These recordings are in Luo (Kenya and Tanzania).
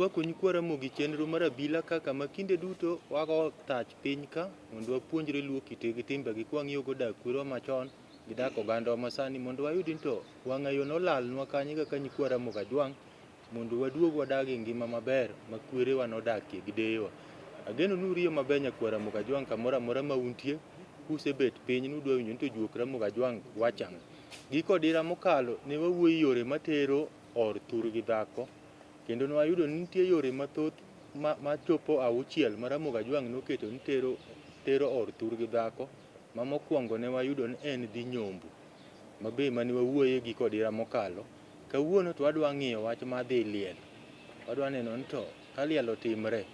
warwako nyikwara mogi chenro mar Abila kaka makinde duto wago tach piny ka mondo wapuonjre luo kite gi timbegi kwang'iyo go dak kwerwa machon gi dak oganda masani mondo wayudi to wang'ayo nolalnwa kanye kaka nyikwara moga jwang' mondo waduog wadag e ngima maber ma kwerewa nodakie gi deyewa. Ageno nuriyo maber nyakwara moga jwang' kamoro amora ma untie usebet piny nudwa winjo to juokra moga jwang' wachang'. Giko dira mokalo ne wawuoyo yore matero or tur gi dhako kendo ne wayudo ni nitie yore mathoth machopo auchiel ma Ramogi Ajwang' noketo ni tero or tur gi dhako. Ma mokwongo ne wayudo ni en dhi nyombo mabe mane wawuoye giko dira mokalo. Kawuono to wadwa ng'iyo wach mar dhi liel. Wadwa neno ni to ka liel otimre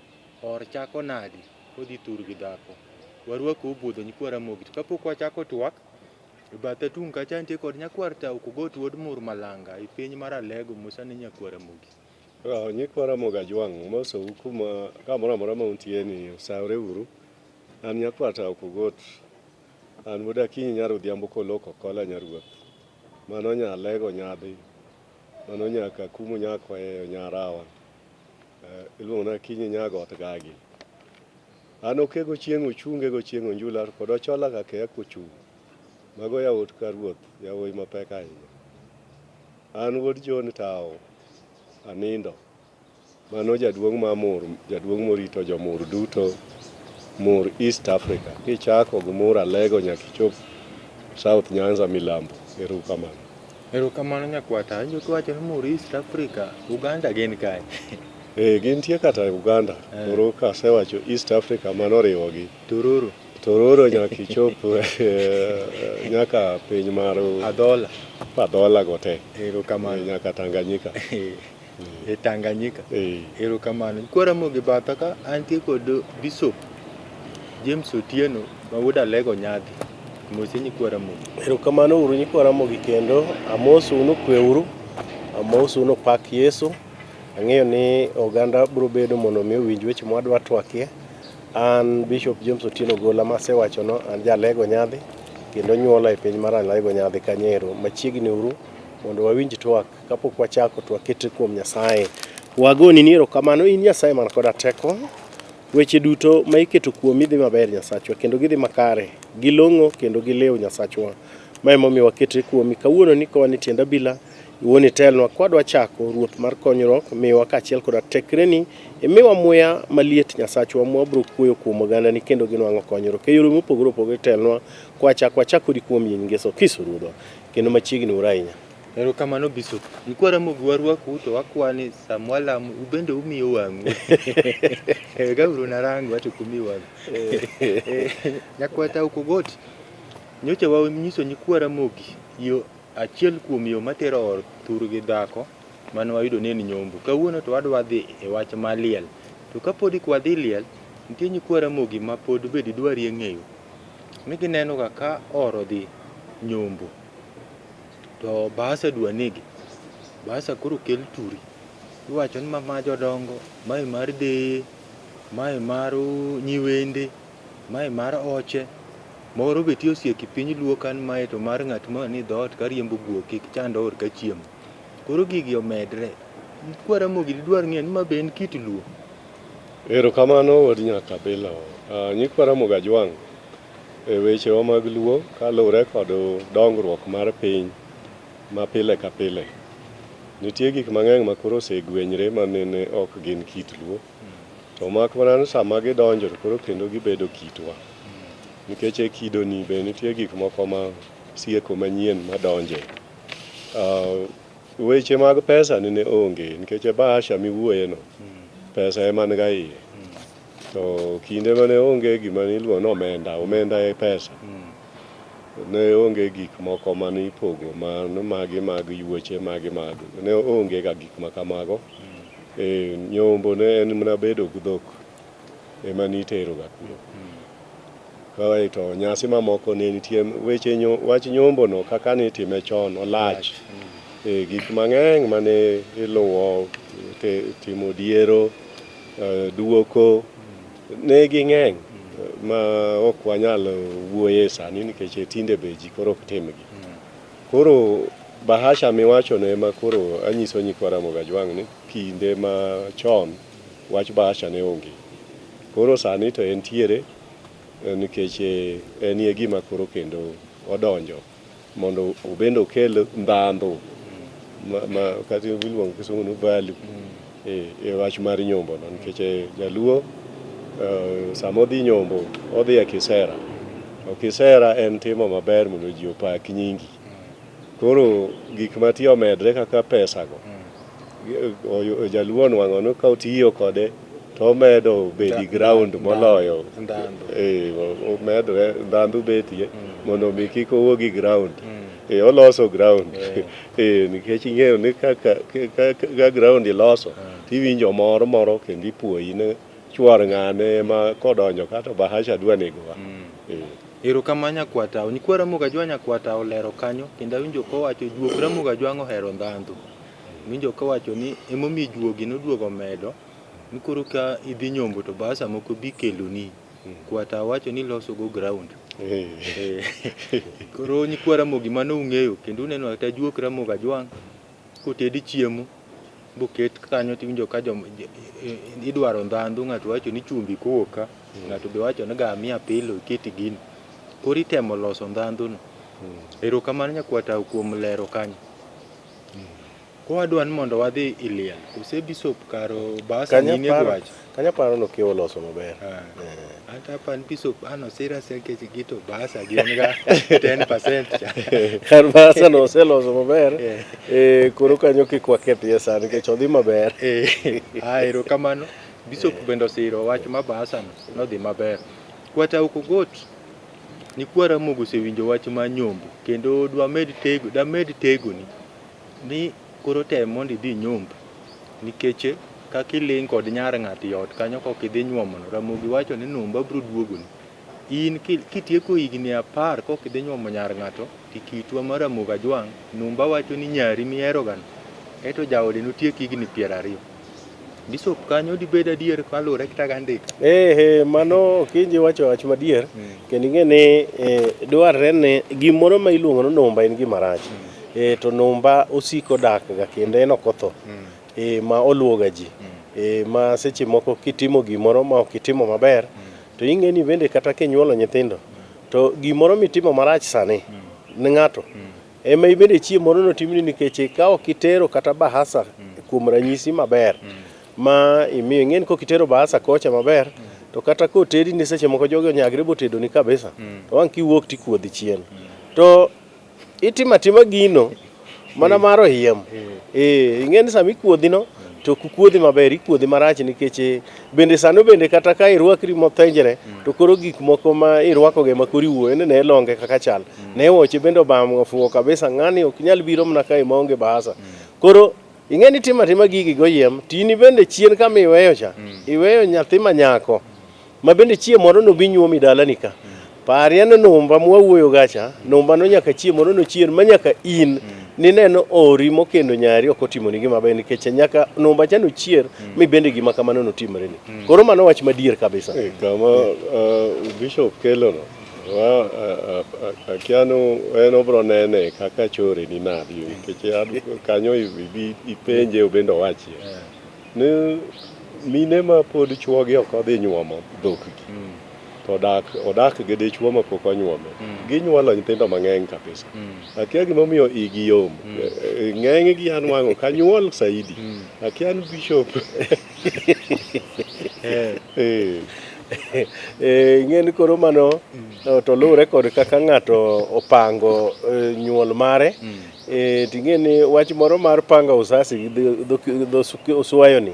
or chako nadi kodhi tur gi dhako. Warwako obudho nyikwara mogi to kapok wachako twak e bathe tung' kacha nitie kod nyakwar Tao Kogot wuod Mur Malanga e piny mar Alego mosani nyakwara mogi. Nyikwara Mogi Ajwang' mosou kuma kamoro amora ma untie ni sawre uru. An nyakwar Tao Kogot. An wuod Akinyi nyarudhiambo koloko kola nyaruoth. Mano nyalego nyadhi. Mano nyaka kumo nyako e nyarawa. Iluongo na Akinyi nyagot gagi. An okego chieng' ochunge go chieng' onjula kod ochola kake akochung'. Mago yawuot ka ruoth, yawuoyi mapek ahinya. An wuod John Tao Anindo. Mano jaduong' ma Mur, jaduong' morito jomur duto Mur East Africa. Kichako gi Mur Alego nyaka ichop South Nyanza Milambo. Erokamano. Erokamano nyakwata. Anjo kiwacho ni Mur East Africa, Uganda gin kae. Gintie kata Uganda. Koro kasewacho East Africa mano riwogi. Tororo nyaka ichop nyaka piny mar Adhola gote. Erokamano. Nyaka Tanganyika. Tanganyika. Erokamano. Nyikwara mogi batha ka antie kod Bishop James Otieno ma wuod Alego nyadhi. Mose nyikwara mogi. Erokamano uru nyikwara mogi kendo amosu unu kweuru. Amosu unu pak Yesu. Ang'eyo ni oganda biro bedo mondo mi owinj weche mwadwa twakie. An Bishop James Otieno Gola masewacho no an jalego nyadhi kendo nyuola e piny mar Alego nyadhi Kanyero machiegni uru mondo wawinj twak kapok wachako twakete kuom Nyasaye. Wagoni ni erokamano in Nyasaye man koda teko. Weche duto ma iketo kuomi dhi maber Nyasachwa kendo gidhi makare gilong'o kendo gilew Nyasachwa. Ma emomiyo wakete kuomi kawuono ni kawani tienda Abila iwoni telnwa kwadwa chako ruoth mar konyruok miwa kaachiel koda tekreni imiwa muya maliet Nyasachwa mwabro kuoyo kuom oganda ni kendo ginwang'o konyruok e yore mopogore opogore telnwa kwachako di kuom Ngeso Kisurudho kendo machiegni urainya. Erokamano Bishop. Nyikwara mogi warwaku to wakwani samwalamu ubende umiyo wang'u. Gauru narangu watu kumi wang'u. Nyakwar Tao Kogot. Nyocha wanyiso nyikwara mogi yo achiel kuom yo matero or tur gi dhako mano wayudo ni nyombo. Kawuono to wadwa dhi e wach mar liel. To kapodi kwa dhi liel nitie nyikwara mogi ma pod bedi dwari ng'eyo. Ni gineno ka oro dhi nyombo. To basa dwa negi. Basa koro kel turi. Iwacho ni ma jodongo, mae mar deye, mae mar nyiwende, mae mar oche. Moro beti osieki piny luo kan mae to mar ng'at ma ni dhoot ka riembo guok kik chando or ka chiemo. Koro gigi omedre. Nyikwara mogi dwar ng'eyo ni ma be en kit luo. Erokamano wuod nyaka Abila. Nyikwara Mogi Ajwang' e wechewa mag luo kaluwore kod dongruok mar piny ma pile ka pile. Nitie gik mang'eny ma koro osegwenyre ma nene ok gin kit luo. To mak mana ni sama gidonjo to koro kendo gibedo kitwa. Nikech e kidoni be nitie gik moko ma sieko manyien madonje. Weche mag pesa nene onge nikech e bahasha miwuoye no pesa ema niga iye. To kinde mane onge gima niluongo ni omenda e pesa. Ne onge gik moko mane ipogo magi mag yuoche magi mag ne onge ga gik makamago. Nyombo ne en mana bedo gi dhok ema nitero ga kuno. Kae to nyasi mamoko ne nitie wach nyombo no kaka nitime chon olach. Gik mang'eny mane iluwo timo diero duoko ne ging'eny ma ok wanyal wuoye sani nikech tinde be ji koro ok timgi. Koro bahasha miwacho no ema koro anyiso nyikwara Mogi Ajwang' ni kinde ma chon wach bahasha ne onge. Koro sani to entiere nikech en ye gima koro kendo odonjo mondo obendo kel ndhandhu ma kati iluongo kisungu no value e wach mar nyombo no, nikech jaluo sama odhi nyombo odhi e kisera. Kisera en timo maber mondo ji opak nyingi. Koro gik matiyo medre kaka pesa go jaluo nwang'o no ka otiyo kode to medo bedi ground moloyo medre ndhandhu betie mondo mi kik owuog gi ground. Oloso ground nikech ing'eyo ni ka ground iloso tiwinjo moro kendo ipuoyi ni chwar ng'ane ma kodonjo kata bahasha dwa negowa. Erokamano nyakwatao, nyikwa Ramogi Ajwang' nyakwatao olero kanyo kendo awinjo kowacho juok Ramogi Ajwang' ohero ndhandhu. Winjo kowacho ni emomiyo juogi noduogo medo ni koro ka idhi nyombo to bahasha moko bi keloni. Kwatao wacho ni loso go ground. Koro nyikwa Ramogi mano ung'eyo kendo uneno kata juok Ramogi Ajwang' kotedi chiemo boket kanyo tiwinjo ka idwaro ndhandhu, ng'ato wacho ni chumbi kowuok ka, ng'ato be wacho ni gamia pilo iketi gini. Koro itemo loso ndhandhu no. Erokamano nyakwatao kuom lero kanyo. Kowadwa ni mondo wadhi iliel, kose Bishop karo bahasha nini dwach. Kanya paro no kiyo loso maber. Ata pan Bishop ano sira sekech gito bahasha gin ga 10% cha. Kar bahasha no oseloso maber. Koro kanyo kik wakethie sani nikech odhi maber. Erokamano Bishop bende osiro wach ma bahasha no nodhi maber. Kwatao kogot nyikwa Ramogi osewinjo wach ma nyombo kendo damed tego ni koro tem mondo idhi nyombo nikech kaka iling kod nyar ng'ato ot kanyo kok idhi nyuomono. Ramogi wacho ni numba biro duogoni. In kitieko higni 10 kok idhi nyuomo nyar ng'ato tikitwa mar Ramogi Ajwang' numba wacho ni nyari miherogan eto jaode notiek higni 20. Bishop kanyo dibed adier kalure kata gandika. Mano kinji wacho wach madier kendo ing'e ni dwarre ni gimoro ma iluongo no numba en gima rach. To numba osiko dak ga kendo en ok otho. Ma oluoga ji. Ma seche moko kitimo gimoro ma ok itimo maber to ing'e ni bende kata kinyuolo nyithindo to gimoro mitimo marach sani ne ng'ato ema ibende chiemo moro notimni nikech ka ok itero kata bahasa kuom ranyisi maber ma imiyo ing'e ni kokitero bahasa kocha maber to kata kotedi ni seche moko jogo nyagre botedo ni kabisa to wang' kiwuok tikuodhi chien to itimatima gino mana maro hiem. Ing'e ni sami kuodhi no to kukuodhi maber ikuodhi marach nikech bende sano bende kata ka irwakri mothenjre to koro gik moko ma irwakoge ma kori wuoyo ne longe kaka chal ne woche bende obam ofuo kabisa ng'ani ok nyal biro mna kae maonge bahasa. Koro ing'e ni timatima gigi goyiem tini bende chien kama iweyo cha iweyo nyathi manyako ma bende chiemo moro no bi nyuomi dalani ka. Pari en numba mwawuoyo gacha numba no nyaka chiemo moro no chien manyaka in nineno ori mokendo nyari ok otimo ni gima ber nikech nyaka numba chano chier mi bende gima kamano notimre ni. Koro mano wach madier kabisa. Kama Bishop kelo no akiano en obro nene kaka chore ni nadi nikech kanyo ipenje obendo wachi ni mine ma pod chuogi ok odhi nyuomo dhokgi to odak gi dichuo ma pok onyuome ginyuolo nyithindo mang'eny kabisa. Akia gimomiyo igi yom ng'eny gi anwang'o kanyuol saidi akian Bishop. Ing'e ni koro mano to lure kod kaka ng'ato opango nyuol mare. Ting'e ni wach moro mar panga usasi gi oswayo ni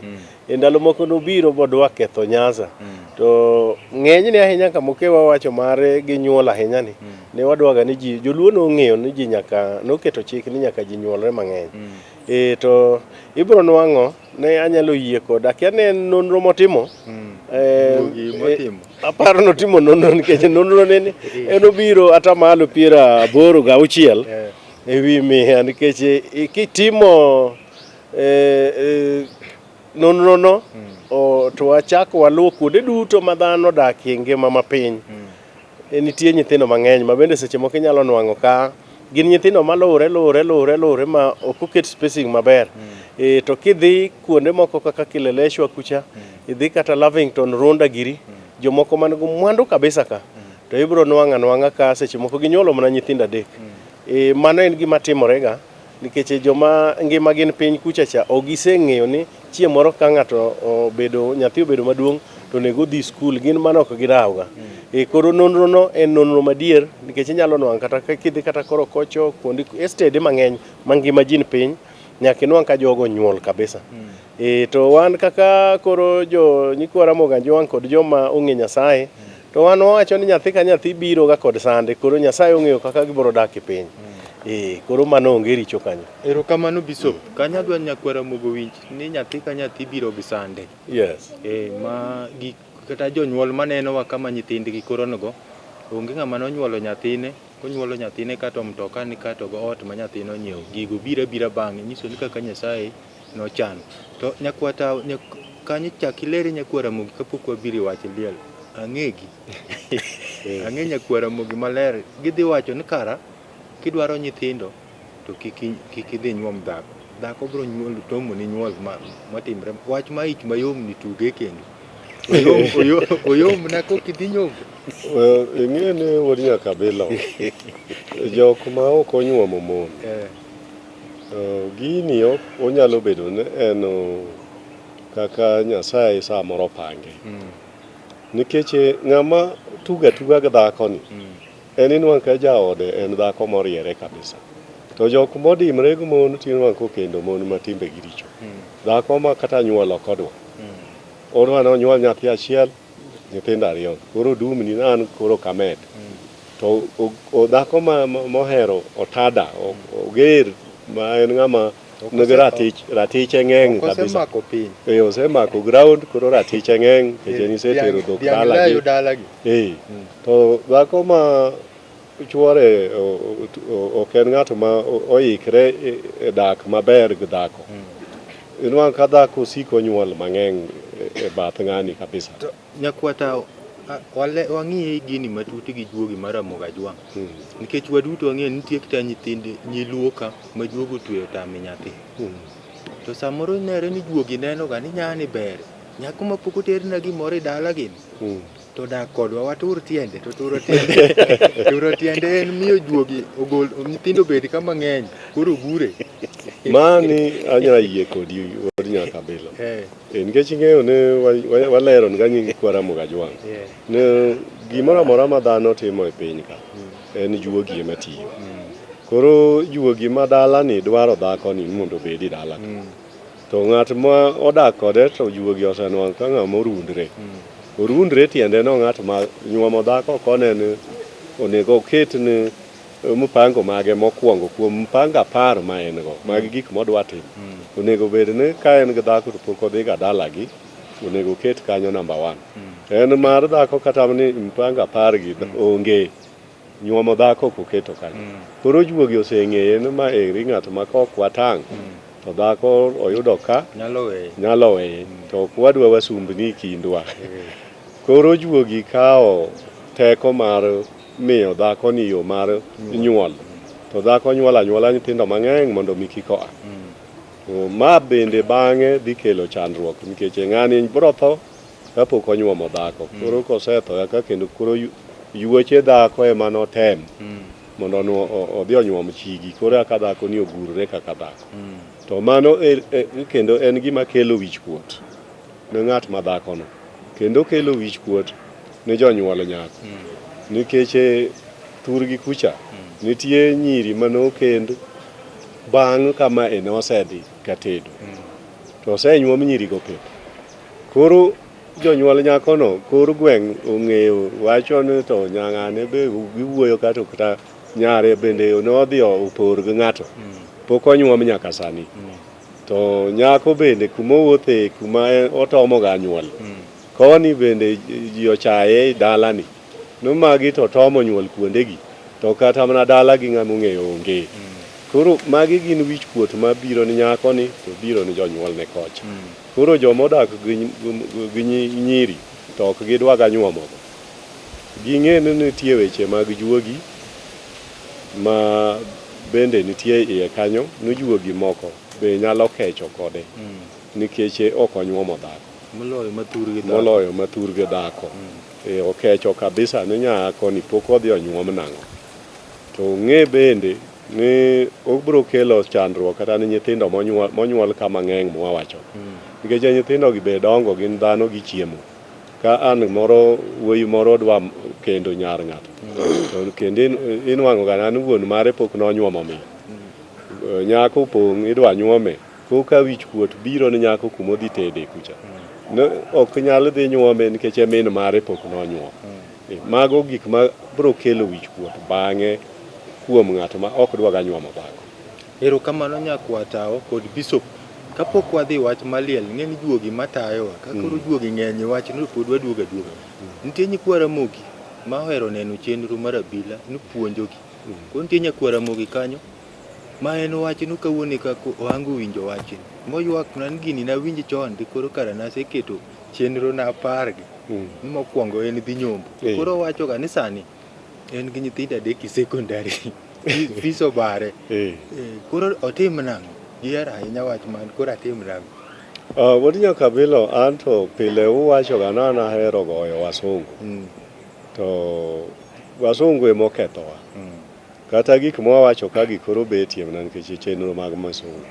ndalo moko nobiro bodwa ketho Nyanza to ng'eny ni ahinya kamokewa wacho mare gi nyuol ahinya ni ne wadwaga ni ji joluo no ng'eyo ni ji nyaka noketo chik ni nyaka ji nyuolre mang'eny. To ibro nwang'o ne anyalo yie kod akia ne nonro motimo aparo notimo nonro nikech nonro ne enobiro atamalo 86 ewi mia nikech kitimo nonro no to wachako waluwo kuonde duto ma dhano dakie ngima mapiny. Nitie nyithindo mang'eny ma bende seche moko inyalo nwang'o ka gin nyithindo malure ma ok oket spacing maber. To kidhi kuonde moko kaka Kileleshwa kucha, idhi kata Lavington, Runda Giri, jomoko man go mwandu kabisa ka, to ibro nwang'a ka seche moko ginyuolo mana nyithindo adek. Mano en gima timorega nikech joma ngima gin piny kucha cha ogiseng'eyo ni chieng' moro ka ng'ato nyathi obedo maduong' to nego dhi skul, gin mano ok girawga. Koro nonro no en nonro madier nikech inyalo nwang' kata kidhi kata koro kocho kuonde estede mang'eny mangima jin piny, nyaka inwang' ka jogo nyuol kabisa. To wan kaka koro nyikwa Ramogi Anjwang' kod joma ong'e Nyasaye, to wan wawacho ni nyathi ka nyathi biro ga kod sande, koro Nyasaye ong'eyo kaka gibiro dak e piny. Koro mano onge richo kanyo. Erokamano Bishop, kanya dwa nyakwa Ramogi winj ni nyathi ka nyathi biro gi sande. Yes. Ma kata jonyuol manenowa kama nyithindgi koro nogo, onge ng'ama nonyuolo nyathine, konyuolo nyathine kato mtoka ni kato go ot ma nyathino nyiewo, gigo bira bang'e, nyiso ni kaka Nyasaye nochano. To nyakwa ta kanyo chak ileri nyakwa Ramogi kapok wabiro wacho liel. Ang'egi. Ang'e nyakwa Ramogi maler, gidhi wacho ni kara kidwaro nyithindo to kik idhi nyuom dhako. Dhako biro nyuol tomo ni nyuol matimre. Wach ma ich mayom ni tuge kendo. Oyom na ko kidhi nyuom. Ing'e ni wuod nyaka Abila, jok ma ok onyuomo mon, gini onyalo bedo ni en kaka Nyasaye samoro pange. Nikech ng'ama tuga gi dhako ni, en inwang' ka jaode en dhako moriere kabisa. To jok modimre gi mon tinwang' kokendo mon ma timbe gi richo. Dhako ma kata nyuolo kodwa. Odwa nonyuol nyathi achiel, nyithindo ariyo. Koro dumni nan koro kamed. To dhako mohero otada, oger, ma en ng'ama nigi ratiche ng'eng' kabisa. Osemako ground, koro ratiche ng'eng', keche nisetero dhok dalagi. To dhako ma chuore ok en ng'ato ma oikre e dak maber gi dhako. Inwang' ka dhako osiko nyuol mang'eny e bath ng'ani kabisa. Nyakwa ta wang'iye gini matut gi juogi mar Ramogi Anjwang'. Nikech waduto wang'eyo nitie kata nyithinde nyiluo ka ma juogo tweyo tame nyathi. To samoro nere ni juogi neno ga ni nyani ber. Nyako ma pok oterna gimoro e dala gini. To dak kodwa watur tiende, to turo tiende. Turo tiende en miyo juogi ogol nyithindo bed kama ng'eny, koro gure. Mani anya yie kodi wuod nyaka Abila. Nikech ing'eyo ni walero nga nying kwa Ramogi Anjwang'. Ne gimoro amora ma dhano timo e piny ka, en juogi ema tiyo. Koro juogi ma dala ni dwaro dhako ni mondo obedi dala. To ng'at ma odak kode to juogi osenwang' ka ng'ama orundre. Orundre tiende no ng'at ma nyuomo dhako kone ni onego oket ni mpango mage mokwongo kuom mpango 10 ma en go. Magi gik modwa timo. Onego bed ni ka en gi dhako to pok odhi ga dalagi, onego ket kanyo namba 1. En mar dhako kata ni mpango 10 gi onge, nyuomo dhako koketo kanyo. Koro juogi oseng'eye ni ma eri ng'at ma kok watang', to dhako oyudo ka nyalo weye. To ok wadwa wasumbni kindwa. Koro juogi kawo teko mar miyo dhako ni yo mar nyuol. To dhako nyuol anyuola nyithindo mang'eny mondo mi kik oa. Ma bende bang'e dhi kelo chandruok nikech ng'ani biro tho kapok onyuomo dhako. Koro kosetho ka kendo koro yuoche dhako ema notem mondo odhi onyuom chigi. Koro ka dhako ni ogurre kaka dhako. To mano kendo en gima kelo wichkuot ne ng'at ma dhakono. Kendo kelo wichkuot ne jonyuol nyako. Nikech turgi kucha nitie nyiri manokend bang' kama en osedhi katedo. To osenyuom nyiri go pep. Koro jonyuol nyakono kor gweng' ong'eyo wacho ni to nyang'ane be giwuoyo kata nyare bende nodhi opor gi ng'ato. Pok onyuom nyaka sani. To nyako bende kumowuothe kuma otomo ga nyuol. Koni bende ji ochaye e dalani. Magi to tomo nyuol kuondegi. To kata mana dala gi ng'ama ong'eyo onge. Koro magi gin wichkuot ma biro ni nyako ni to biro ni jonyuol ne kocha. Koro jomodak gi nyiri to ok gidwa ga nyuomo. Ging'e ni nitie weche mag juogi ma bende nitie iye kanyo nujuogi moko be nyalo kecho kode nikech ok onyuomo dhako moloyo mathurgi dhako okecho kabisa ni nyako ni pok odhi onyuom nang'o. To ng'e bende ni obiro kelo chandruok kata ni nyithindo monyuol kama ng'eng mwawacho nikech nyithindo gi be dongo gin dhano gi chiemo. Ka an moro wuoyi moro dwa kendo nyar ng'ato to kendo inwang'o ga an wuon mare pok nonyuomo mi nyako pong' idwa nyuome koka wich kuot biro ni nyako kumodhi tede kucha ok nyal dhi nyuome nikech min mare pok nonyuom. Mago gik ma biro kelo wich kuot bang'e kuom ng'ato ma ok dwa ga nyuomo dhako. Erokamano nyakwatawa kod Bishop. Kapok wadhi wach maliel ng'eni juogi matayowa kakoro juogi ng'eny wach no pod waduoga. Nitie nyikwara mogi ma ohero neno chenro mar Abila nupuonjogi. Ko nitie nyakwara mogi kanyo ma en wach no kawuone kako ohango winjo wach moywak nan gini na winj chon di koro kara naseketo chenro na pargi ni mokwongo en dhi nyombo. Koro wacho ga ni sani en gi nyithindo 3 sekondari fiso bare koro otim nang'o giera ahinya wach man koro atim nang'o. Wodi nyaka bilo anto pile uwacho ga nana hero goyo wasungu to wasungu emokethowa kata gik mwawacho ka gikoro betie mana nikech chenro mag masungu.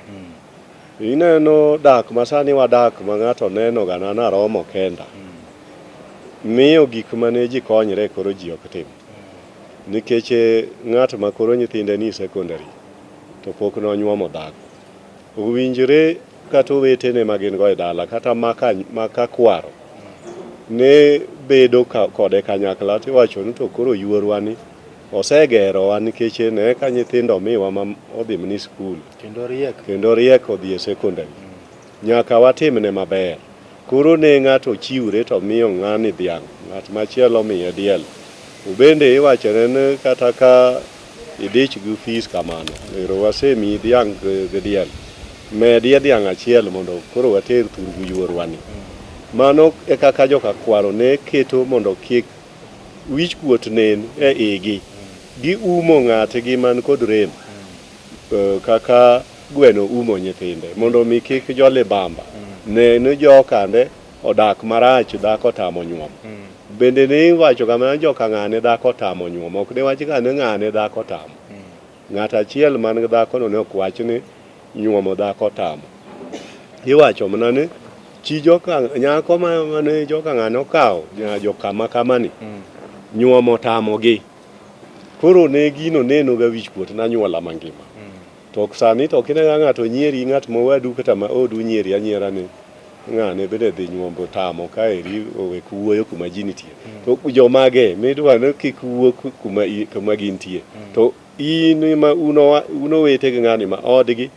Ineno dak masani wadak ma ng'ato neno ga nana romo kenda miyo gik mane ji konyre koro ji ok tim nikech ng'at ma koro nyithinde ni sekondari to pok nonyuomo dhako. Owinjore kata owetene ma gin go e dala kata maka kwaro ne bedo kode kanyakla tiwacho ni to koro yuorwani osegerowa nikech ne ka nyithindo miwa ma odhi mni skul kendo riek odhi e sekondari nyaka watimne maber. Koro ne ng'ato chiwre to miyo ng'ani dhiang' ng'at machielo miye diel. Ubende iwachone ni kata ka idich gi fees kamano ero wasemi dhiang' gi diel medie dhiang' achiel mondo koro water thurgu yuorwani. Mano e kaka joka kwaro ne keto mondo kik wich kuot nen e igi gi umo ng'atgi man kod rem kaka gweno umo nyithinde mondo mi kik jole bamba ne jokande odak marach dhako tamo nyuom. Bende ne iwacho kama joka ng'ane dhako tamo nyuom ok ne wach ka ne ng'ane dhako tamo. Ng'at achiel man gi dhako no ne ok wach ni nyuomo dhako tamo. Iwacho mana ni chi joka nyako mane joka ng'ane okawo joka makamani nyuomo tamogi. Koro ne gino neno ga wich kuot na nyuola mangima. To sani to kine ng'ato nyieri ng'at mowadu kata ma odu nyieri anyiera ni ng'ane bende dhi nyuombo tamo kaeri owe kuoyo kuma ji nitie. To jomage midwa ni kik wuo kuma gintie. To in ma uno wete gi ng'ani ma odgi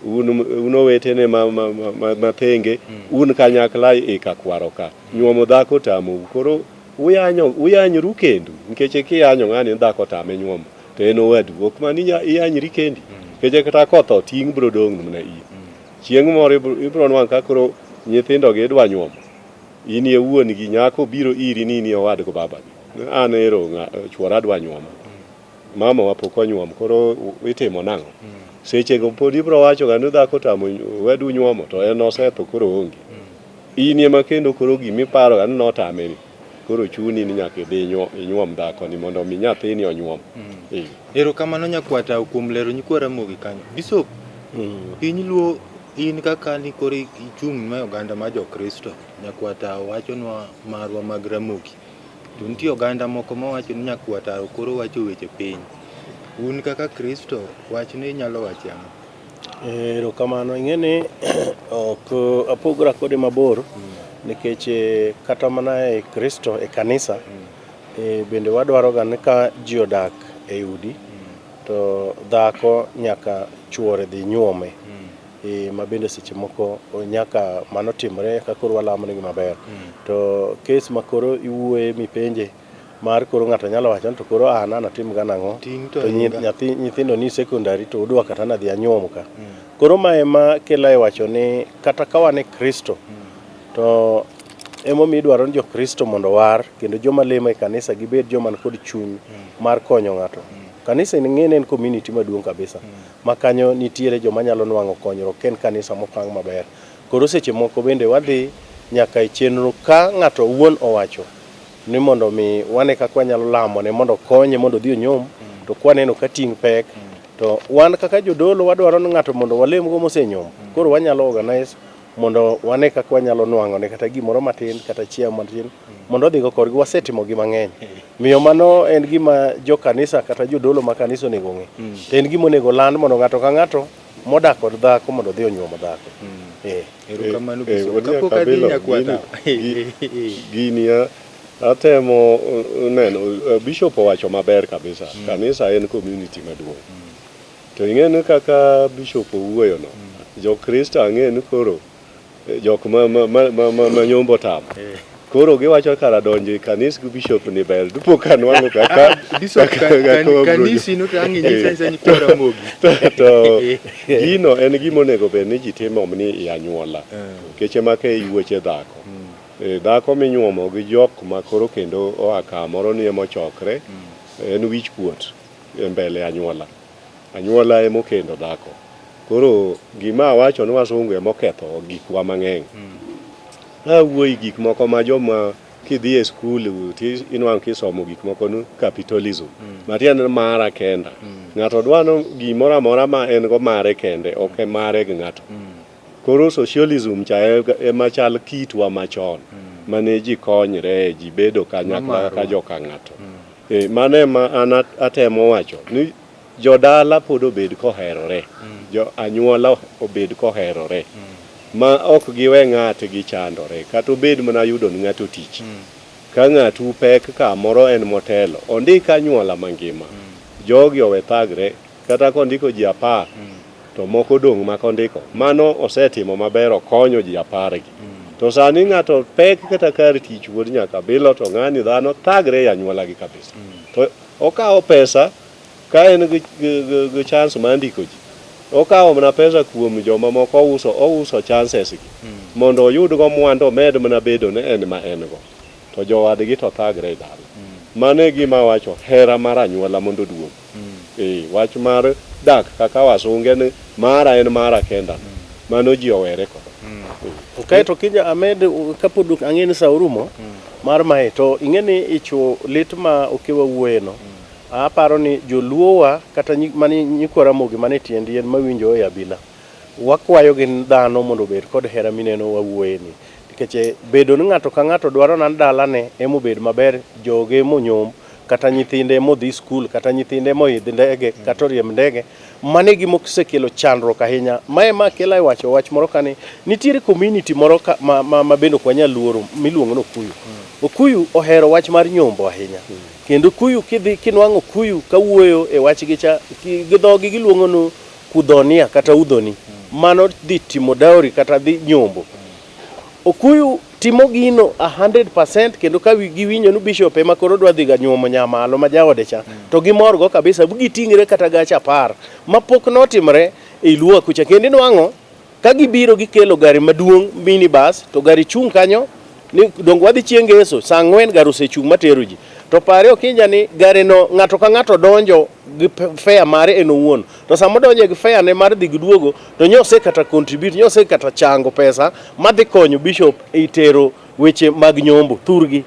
uno wetene ma thenge un kanyakla e kakwaro ka nyuomo dhako tamo. Koro uyanyoru kendu nikech kiyanyo ng'ani dhako tame nyuomo to en owadu ok mani iyanyri kendi nikech kata koth ting' biro dong' mana in. Chieng' moro ibiro nwang' ka koro nyithindo gi idwa nyuomo in ye wuon gi nyako biro iri ni ni owadgo babani an ero chwora dwa nyuomo mama wa pok onyuom koro itimo nang'o. Sechego pod ibiro wacho ga ni dhako tamo wedu nyuomo to en osetho koro onge. In ye makendo koro gimiparo ga ni notame ni koro chuni ni nyaka idhi inyuom dhako ni mondo mi nyathini onyuom. Erokamano nyakwata kuom lero nyikwara mogi kanyo. Bishop piny luo in kaka ni koro ichung' ne oganda ma jokristo nyakwata wachonwa marwa mag Ramogi to nitie oganda moko mawacho ni nyakwata koro wacho weche piny. Un kaka Kristo wachne nyalo wacho ang'o? Erokamano ing'eni ok apogora kode mabor nikech kata mana e Kristo e kanisa bende wadwaro ga ni ka ji odak e udi to dhako nyaka chuore dhi nyuome ma bende seche moko nyaka mano timre ka koro walamonegi maber. To kes ma koro iwuoye mipenje mar koro ng'ato nyalo wacho to koro an atim ga nang'o to nyithindo ni sekondari to udwa kata na dhi anyuom ka. Koro ma ema kela e wacho ni kata ka wan e Kristo to emomiyo idwaro ni jokristo mondo war kendo joma lemo e kanisa gibed joma kod chuny mar konyo ng'ato kanisa ng'ene en community maduong' kabisa ma kanyo nitiere joma nyalo nwang'o konyruok ken kanisa mopang maber. Koro seche moko bende wadhi nyaka e chenro ka ng'ato wuon owacho ni mondo mi wane kaka wanyalo lamo ne mondo konye mondo dhi onyom to kwaneno ka ting' pek to wan kaka jodolo wadwaro ni ng'ato mondo walem go mosenyom. Koro wanyalo organize mondo wane kaka wanyalo nwang'o ne kata gimoro matin kata chiemo matin mondo odhigo korgi. Wasetimo gi mang'eny miyo mano en gima jo kanisa kata jodolo ma kanisa onego ng'e to en gima onego land mondo ng'ato ka ng'ato modak kod dhako mondo dhi onyuom dhako. Erokamano kapok adhi nyakwata gini atemo neno bishop owacho maber kabisa. Kanisa en community maduong'. To ing'eni kaka bishop owuoyo no, jo Kristo ang'eni koro jok ma nyombo tam. Koro giwacho kara donjo e kanisa gi bishop ni ber. Dupo kanwang'o kaka bishop kanisi no tangi nyisa ni kora mogi. To gino en gima onego bed ni ji timo ni i anyuola. Keche make iwuoche dhako. Dhako minyuomo gi jok ma koro kendo oa kamoro ni emochokre en wich kuot e mbele anyuola. Anyuola emokendo dhako. Koro gima wacho ni wasungu emoketho gikwa mang'eny. Awuoyi gik moko ma joma kidhi e skul inwang' kisomo gik moko no capitalism. Matiende mara kenda. Ng'ato dwano gimoro amora ma en go mare kende, ok mare gi ng'ato. Koro socialism cha ema chal kitwa machon. Mane ji konyre, ji bedo kanyakla ka joka ng'ato. Mane ma an atemo wacho ni jodala pod obed koherore. Jo anyuola obed koherore. Ma ok giwe ng'at gi chandore kata obed mana yudo ni ng'ato tich. Ka ng'atu pek kamoro en motelo, ondik anyuola mangima. Jogi owe thagre kata kondiko ji 10 to moko dong' ma kondiko. Mano osetimo maber, okonyo ji 10 gi. To sani ng'ato pek kata kar tich wuod nyaka bilo to ng'ani dhano thagre e anyuola gi kabisa. To okawo pesa ka en gi chance ma ndiko ji. Okawo mana pesa kuom joma moko ouso chances gi mondo oyud go mwandu med mana bedo ne en ma en go. To jowadgi to thagre dala. Mane gima wacho hera mar anyuola mondo duog. Wach mar dak kaka wasunge ni mara en mara kenda. Mano ji owere ko. Okay, to kija Ahmed kapod ang'eni sa urumo mar mae to ing'eni icho lit ma okewa wuoyeno. Aparo ni joluowa kata mani nyikwara mogi mane tiendi yen mawinjo e Abila. Wakwayo gin dhano mondo bed kod hera mineno wawuoyeni. Nikech bedo ni ng'ato ka ng'ato dwaro nan dalane emo bed maber, joge monyom kata nyithinde modhi skul kata nyithinde moidh ndege kata oriemb ndege. Mane gima osekelo chandruok ahinya. Mae ma kela wacho wach moro kani nitiere community moro ma bendo kwa nyaluoro miluongo no Okuyu. Okuyu ohero wach mar nyombo ahinya. Kendo Okuyu kidhi kinwang'o Okuyu kawuoyo e wach gi cha gidhogi giluongo no kudhonia kata udhoni. Mano dhi timo dowry kata dhi nyombo. Okuyu timo gino 100% kendo ka giwinjo ni bishop ema koro dwa dhiga nyuomo nyamalo ma jaode cha to gimor go kabisa gitingre kata gacha 10 mapok notimre e Luo kucha. Kendo nwang'o ka gibiro gikelo gari maduong' minibus to gari chung kanyo ni dong wadhi chieng' Ngeso saa 4 gari osechung' matero ji. To pare okinja ni gari no ng'ato ka ng'ato donjo gi fare mare en owuon. To samo donjo gi fare ne mar dhi giduogo to nyose kata contribute, nyose kata chango pesa madhi konyo bishop e tero weche mag nyombo thurgi.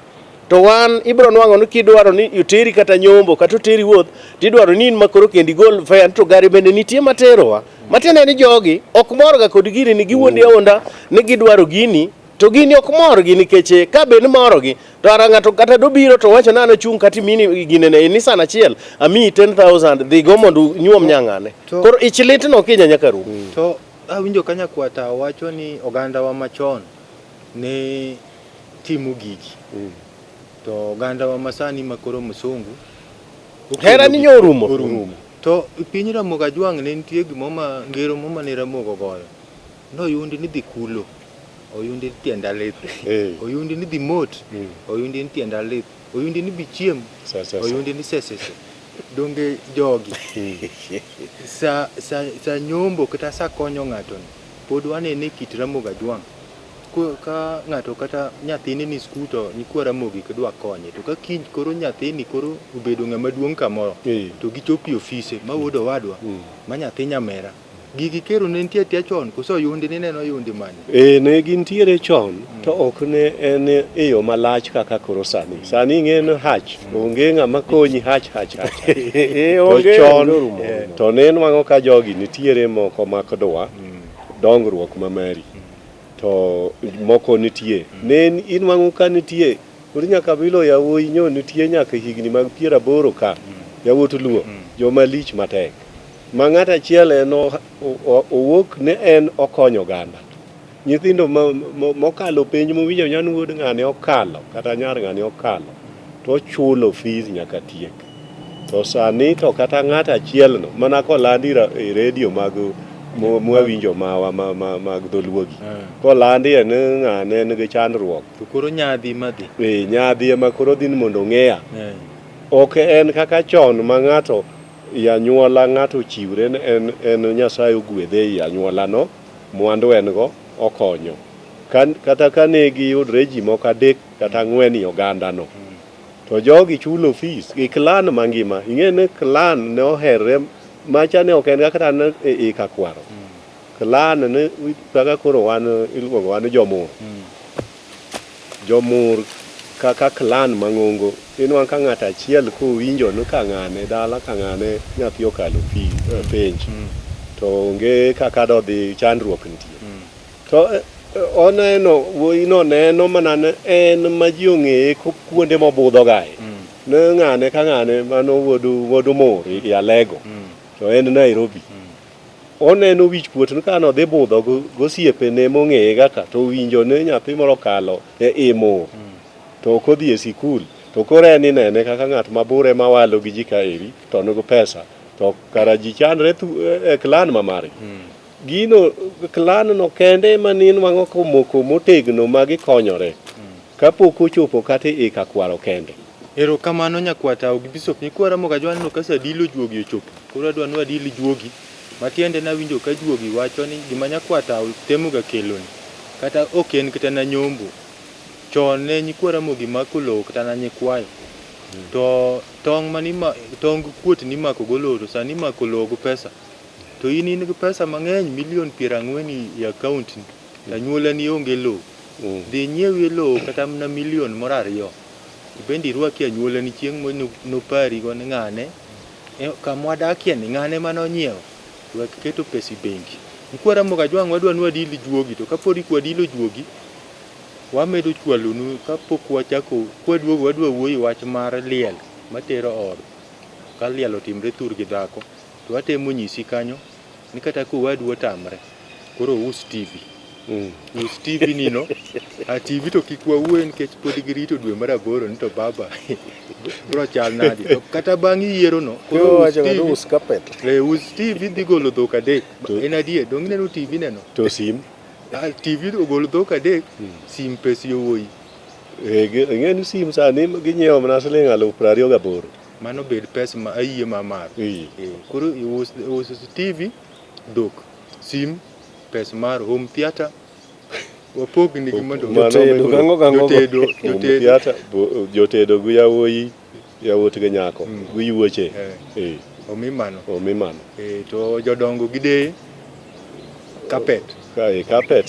To wan ibro nwang'o ni kidwaro ni uteri kata nyombo kata uteri wuoth tidwaro ni in makoro kendi gol fare to gari bende nitie materowa. Matiende ni jogi ok morga kod giri ni giwuondi aonda ni gidwaro gini. To gini ok mor gi nikech ka be ni moro gi to ara ng'ato kata dobiro to wacho nano chung kati mini gine ne Nissan achiel ami 10,000 dhi go mondo nyuom nyang'ane. Koro ichlit no kinya nyaka ru. To awinjo kanya kwata wacho ni oganda wa machon ne timo gigi. To oganda wa masani makoro musungu hera ni nyorumo. To piny Ramogi Ajwang' ne nitie gimoma ngero moma ne Ramogi goyo. No yundi ni dhi kulo. Oyundi tienda lith. Oyundi ni dimot. Oyundi ni tienda lith. Oyundi ni bichiem. Oyundi ni sesese. Donge jogi. Sa nyombo kata sa konyo ng'ato. Pod wanene kit Ramogi Ajwang'. ka ng'ato kata nyathini ni skul to nyikwara mogi dwa konye to ka kiny koro nyathini koro obedo ng'ama duong' kamoro to gichopi ofise mawuodo wadwa ma nyathi nyamera gigi kero ne nitie atia chon koso yundi ni neno yundi mani ne gintiere chon to ok ne en e yo malach kaka koro sani ng'eno hach onge ng'ama konyi hach to chon to ne nwang'o ka jogi nitiere moko makdwa dongruok mamari to moko nitie ne inwang'o ka nitie koro nyaka bilo yawuoyi nyo nitie nyaka higni mag 80 ka yawuot luo joma lich matek ma ng'ato achiel en owuok ne en okonyo oganda nyithindo mokalo penj mowinjo nyano wuod ng'ane okalo kata nyar ng'ane okalo to chulo fees nyaka tiek to sani to kata ng'ato achiel no mana kolandi e redio mag mwawinjo mawa mag dholuogi kolandi en ng'ane nigi chandruok to koro nyadhi madhi nyadhi ema koro dhi mondo ng'eya ok en kaka chon ma ng'ato yanyuola ng'ato chiwre en Nyasaye ogwedhe yanyuola no mwandu en go okonyo kata kane giyudre ji moko 3 kata 4 i oganda no to jogi chulo fees gi clan mangima ing'ene clan ne oherre macha ne ok en kata e kakwaro clan ne kaka koro wan iluongo wan jomur kaka clan mang'ongo inwa ka ng'ato achiel kowinjo no ka ng'ane dala ka ng'ane nyathi okalo penj to onge kaka dodhi chandruok nitie to oneno wuoyino neno mana en ma ji ong'eye kuonde mobudho gae ne ng'ane ka ng'ane mano wuodu mor i Alego to en Nairobi oneno wich kuot ka nodhi budho gosiepene mong'eye kaka to winjo ne nyathi moro kalo e mor to kodhi e sikul to koro en inene kaka ng'at mabure mawalo gi ji kaeri to nigo pesa to kara ji chandre e clan mamari gino clan no kende manin wang'o komoko motegno magikonyore kapok ochopo kata e kakwaro kende erokamano nyakwata gi bisop nyikwara moga jwanno kasa dilo juogi ochopo koro adwa dili juogi matiende na winjo ka juogi wacho ni gima nyakwata temoga keloni kata ok en kata na nyombo chon ne nyikwara mogi makolo kata na nyikwayo to tong kuot ni mako goloro sani mako logo pesa to in gi pesa mang'eny milion 40 i account la nyuola ni onge lo dhi nyiewi lo kata na milion moro 2 bendi ruaki anyuola ni chieng' no pari go ng'ane kamwa dakie ni ng'ane mano nyiewo wek keto pesa bengi nkwara moga jwang' wadwa dili juogi to kapodi kwa dilo juogi wamedo chwalonu kapok wachako kwadwogo wadwa wuoyo wach mar liel matero od ka liel otimre thur gi dhako to watemo nyisi kanyo ni kata ko wadwa tamre koro us TV us TV nino a TV to kikwa wuoyo nikech pod girito dwe mar 8 ni to baba bro chal nadi to kata bang' yiero no koro wacho ga us carpet us TV dhi golo dhok 3 en adie dong neno TV neno to sim TV ogolo dhok 3 sim pes yowoi ng'eni sim sani ginyiewo mana siling 28,000 mano bed pesa ma ayie mamar koro us TV dhok sim pes mar home theater wapogni gimondo jotedo gu yawuot gi nyako gu yuoche omimano to jodongo gide carpet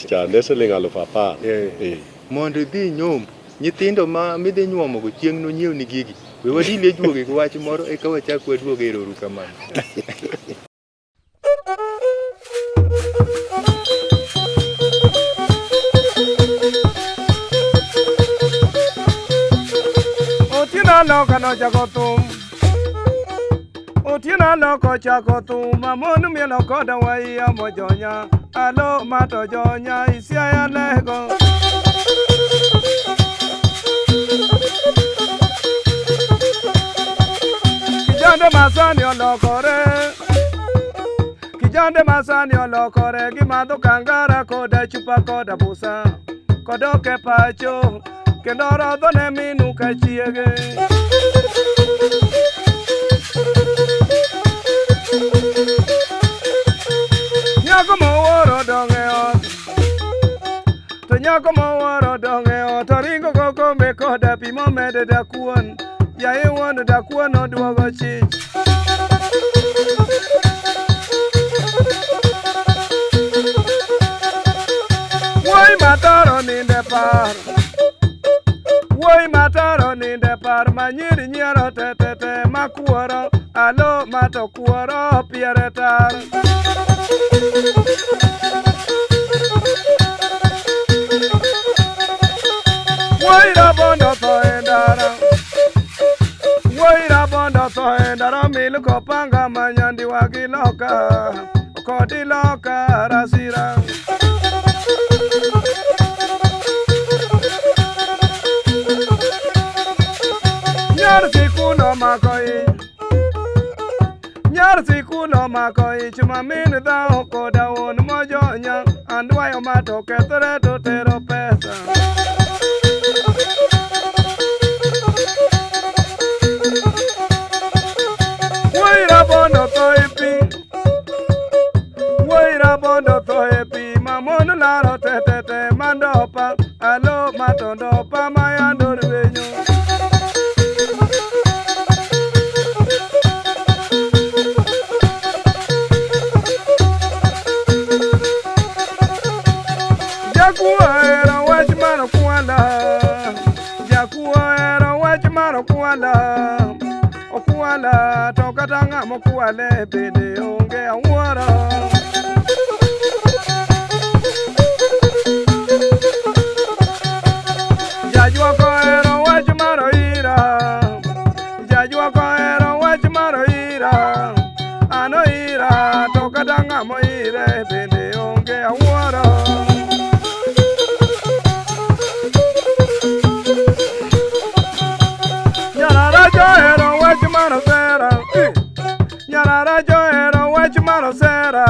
chande siling 10,000 mondo dhi nyom nyithindo ma midhi nyuomo go chieng' no nyiew ni gigi we wadile juoge go wach moro eka wachak wadwoge eroru kamano Otina loko chakotum mamonu mielo koda waiya mojonya alo mato jonya isiaya lego kijande masani olokore gimadho kangara koda chupa koda busa kodoke pacho kendo rodho ne minu kachiege nyako moworo donge ot to nyako koda pimo mede da kuon. Ya e wono da kuon oduogo chich. Woi mataro ninde par. Woi mataro ninde par. Manyiri nyiero te makuoro. Alo mato kuoro piere tar. Woi rabondo to endara. Woi rabondo to endara. Milu kopanga manyandi wagi loka. Kodi loka rasira. Nyar sikulo makoi. Nyar sikulo makoi. Chuma minu dao koda on mojo nyang. Andwayo mato ketere to tero pesa. Woi rabondo to epi. Woi rabondo to epi. Mamono laro te mandopa. Alo matondopa mayando rubenyo. Jaguara wachmano kuala. Jaguara wachmano kuala. Okuala tokatanga mokuale bede onge awara. Jajua koero wachmaro ira. Jajua koero wachmaro ira. Ano ira tokatanga mo ire bede onge awara. Nyarara joero wachmaro sera. Nyarara joero wachmaro sera.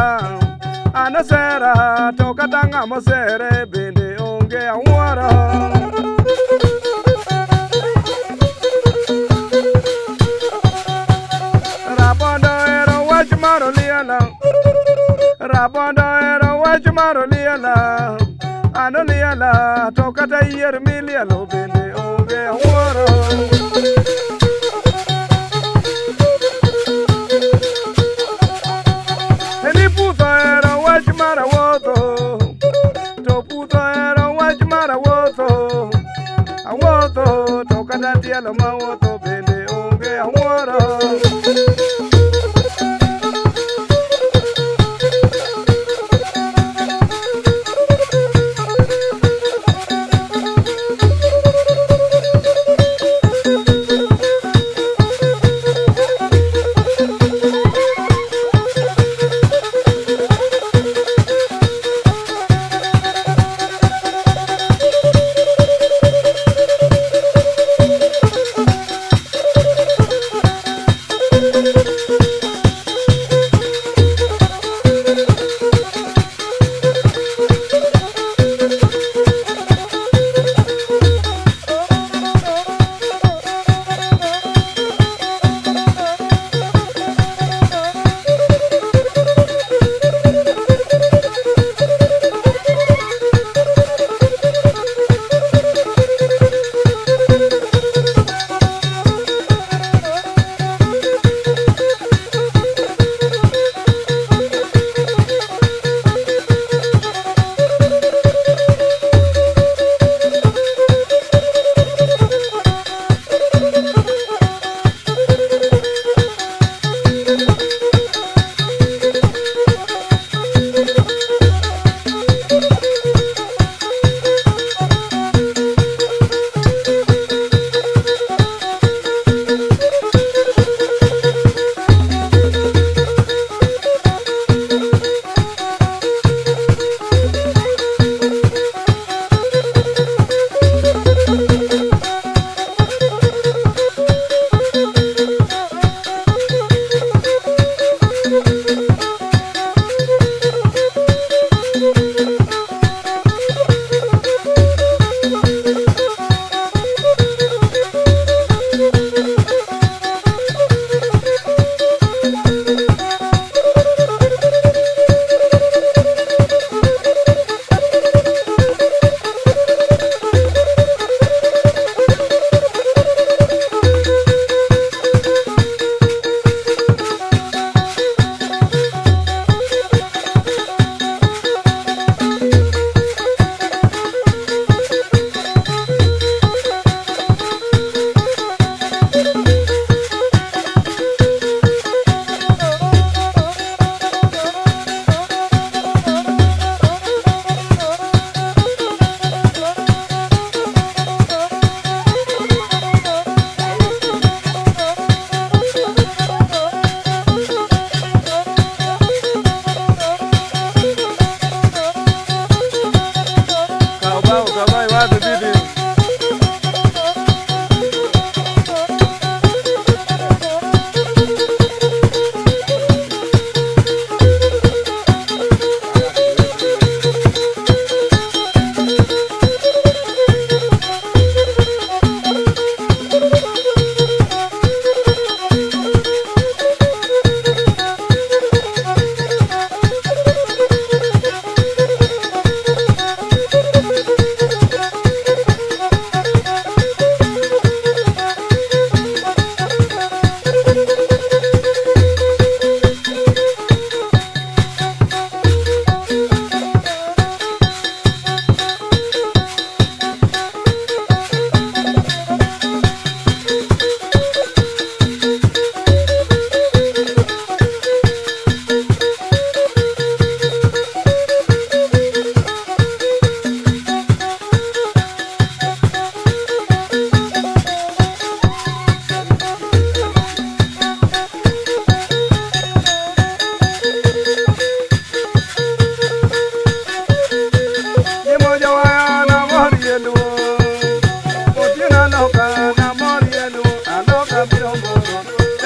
Ano sera tokatanga mo sere bende onge awara. Rabondo ero wachmaro liela. Rabondo ero wachmaro liela. Ano liela tokata yer milielo bende onge awara. Eni puto era wachmara woto. To puto era wachmara woto. Awoto tokata tielo ma woto bende onge awara.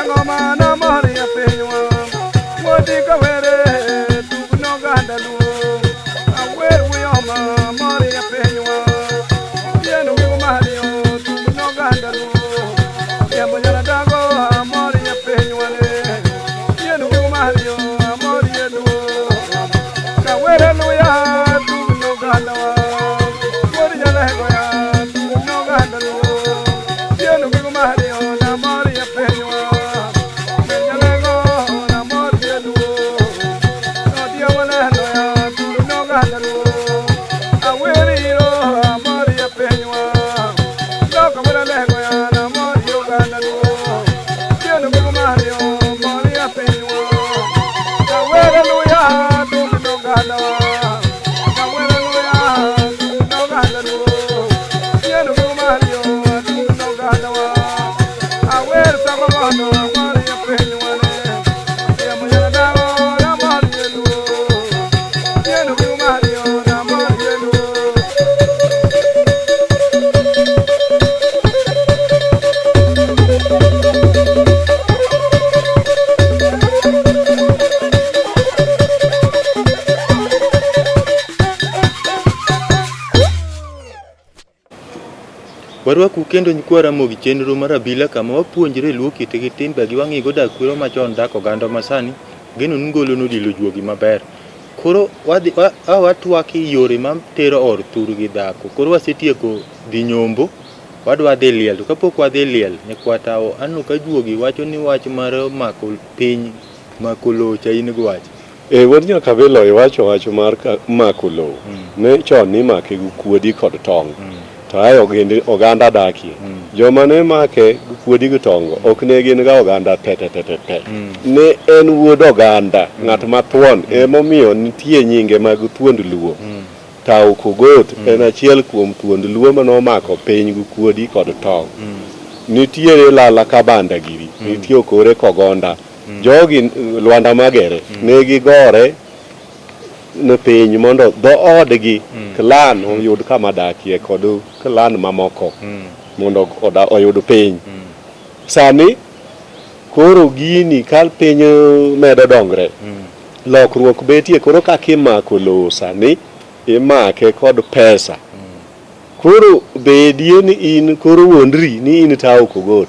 lengo mana mari ya penywa wodi ka were tu no ganda lu awer wi oma mari ya penywa yenu wi mari o tu no ganda lu ya mo jara dago mari ya penywa le yenu wi mari o mari ya lu ka were lu ya tu no ganda wa wodi jara go ya tu no ganda lu yenu wi mari o na mari ya penywa Warwaku kendo nyikwara mogi chenro mar Abila kama wapuonjre luo kite gi timbe gi wang'igo dak kwero machon dak oganda masani geno ngolo no dilo juogi maber. Koro watwaki yore ma tero or thur gi dhako. Koro wasetieko dhi nyombo wadwa dhi liel. To kapok wadhi liel nyakwatao anno ka juogi wacho ni wach mar mako piny mako lowo cha in go wach. Wod nyaka Abila iwacho mar mako lowo. Ne chon ni make gi kuodi kod tong'. To ayo oganda daki joma ne make kuodi gi tongo ok ne gin ga oganda te ne en wuod oganda ng'at mathuon emomiyo nitie nyinge mag thuond luo Tao Kogot en achiel kuom thuond luo manomako piny gi kuodi kod tong nitie lala kabanda giri nitie okore kogonda jogi Lwanda Magere ne gigore ne piny mondo dho odgi klan oyud kama dakie kod klan mamoko mondo oyud piny. Sani koro gini kal piny medo dongre lokruok betie koro kakimako lowo sani imake kod pesa. Koro bedie ni in koro wuondri ni in Tao Kogot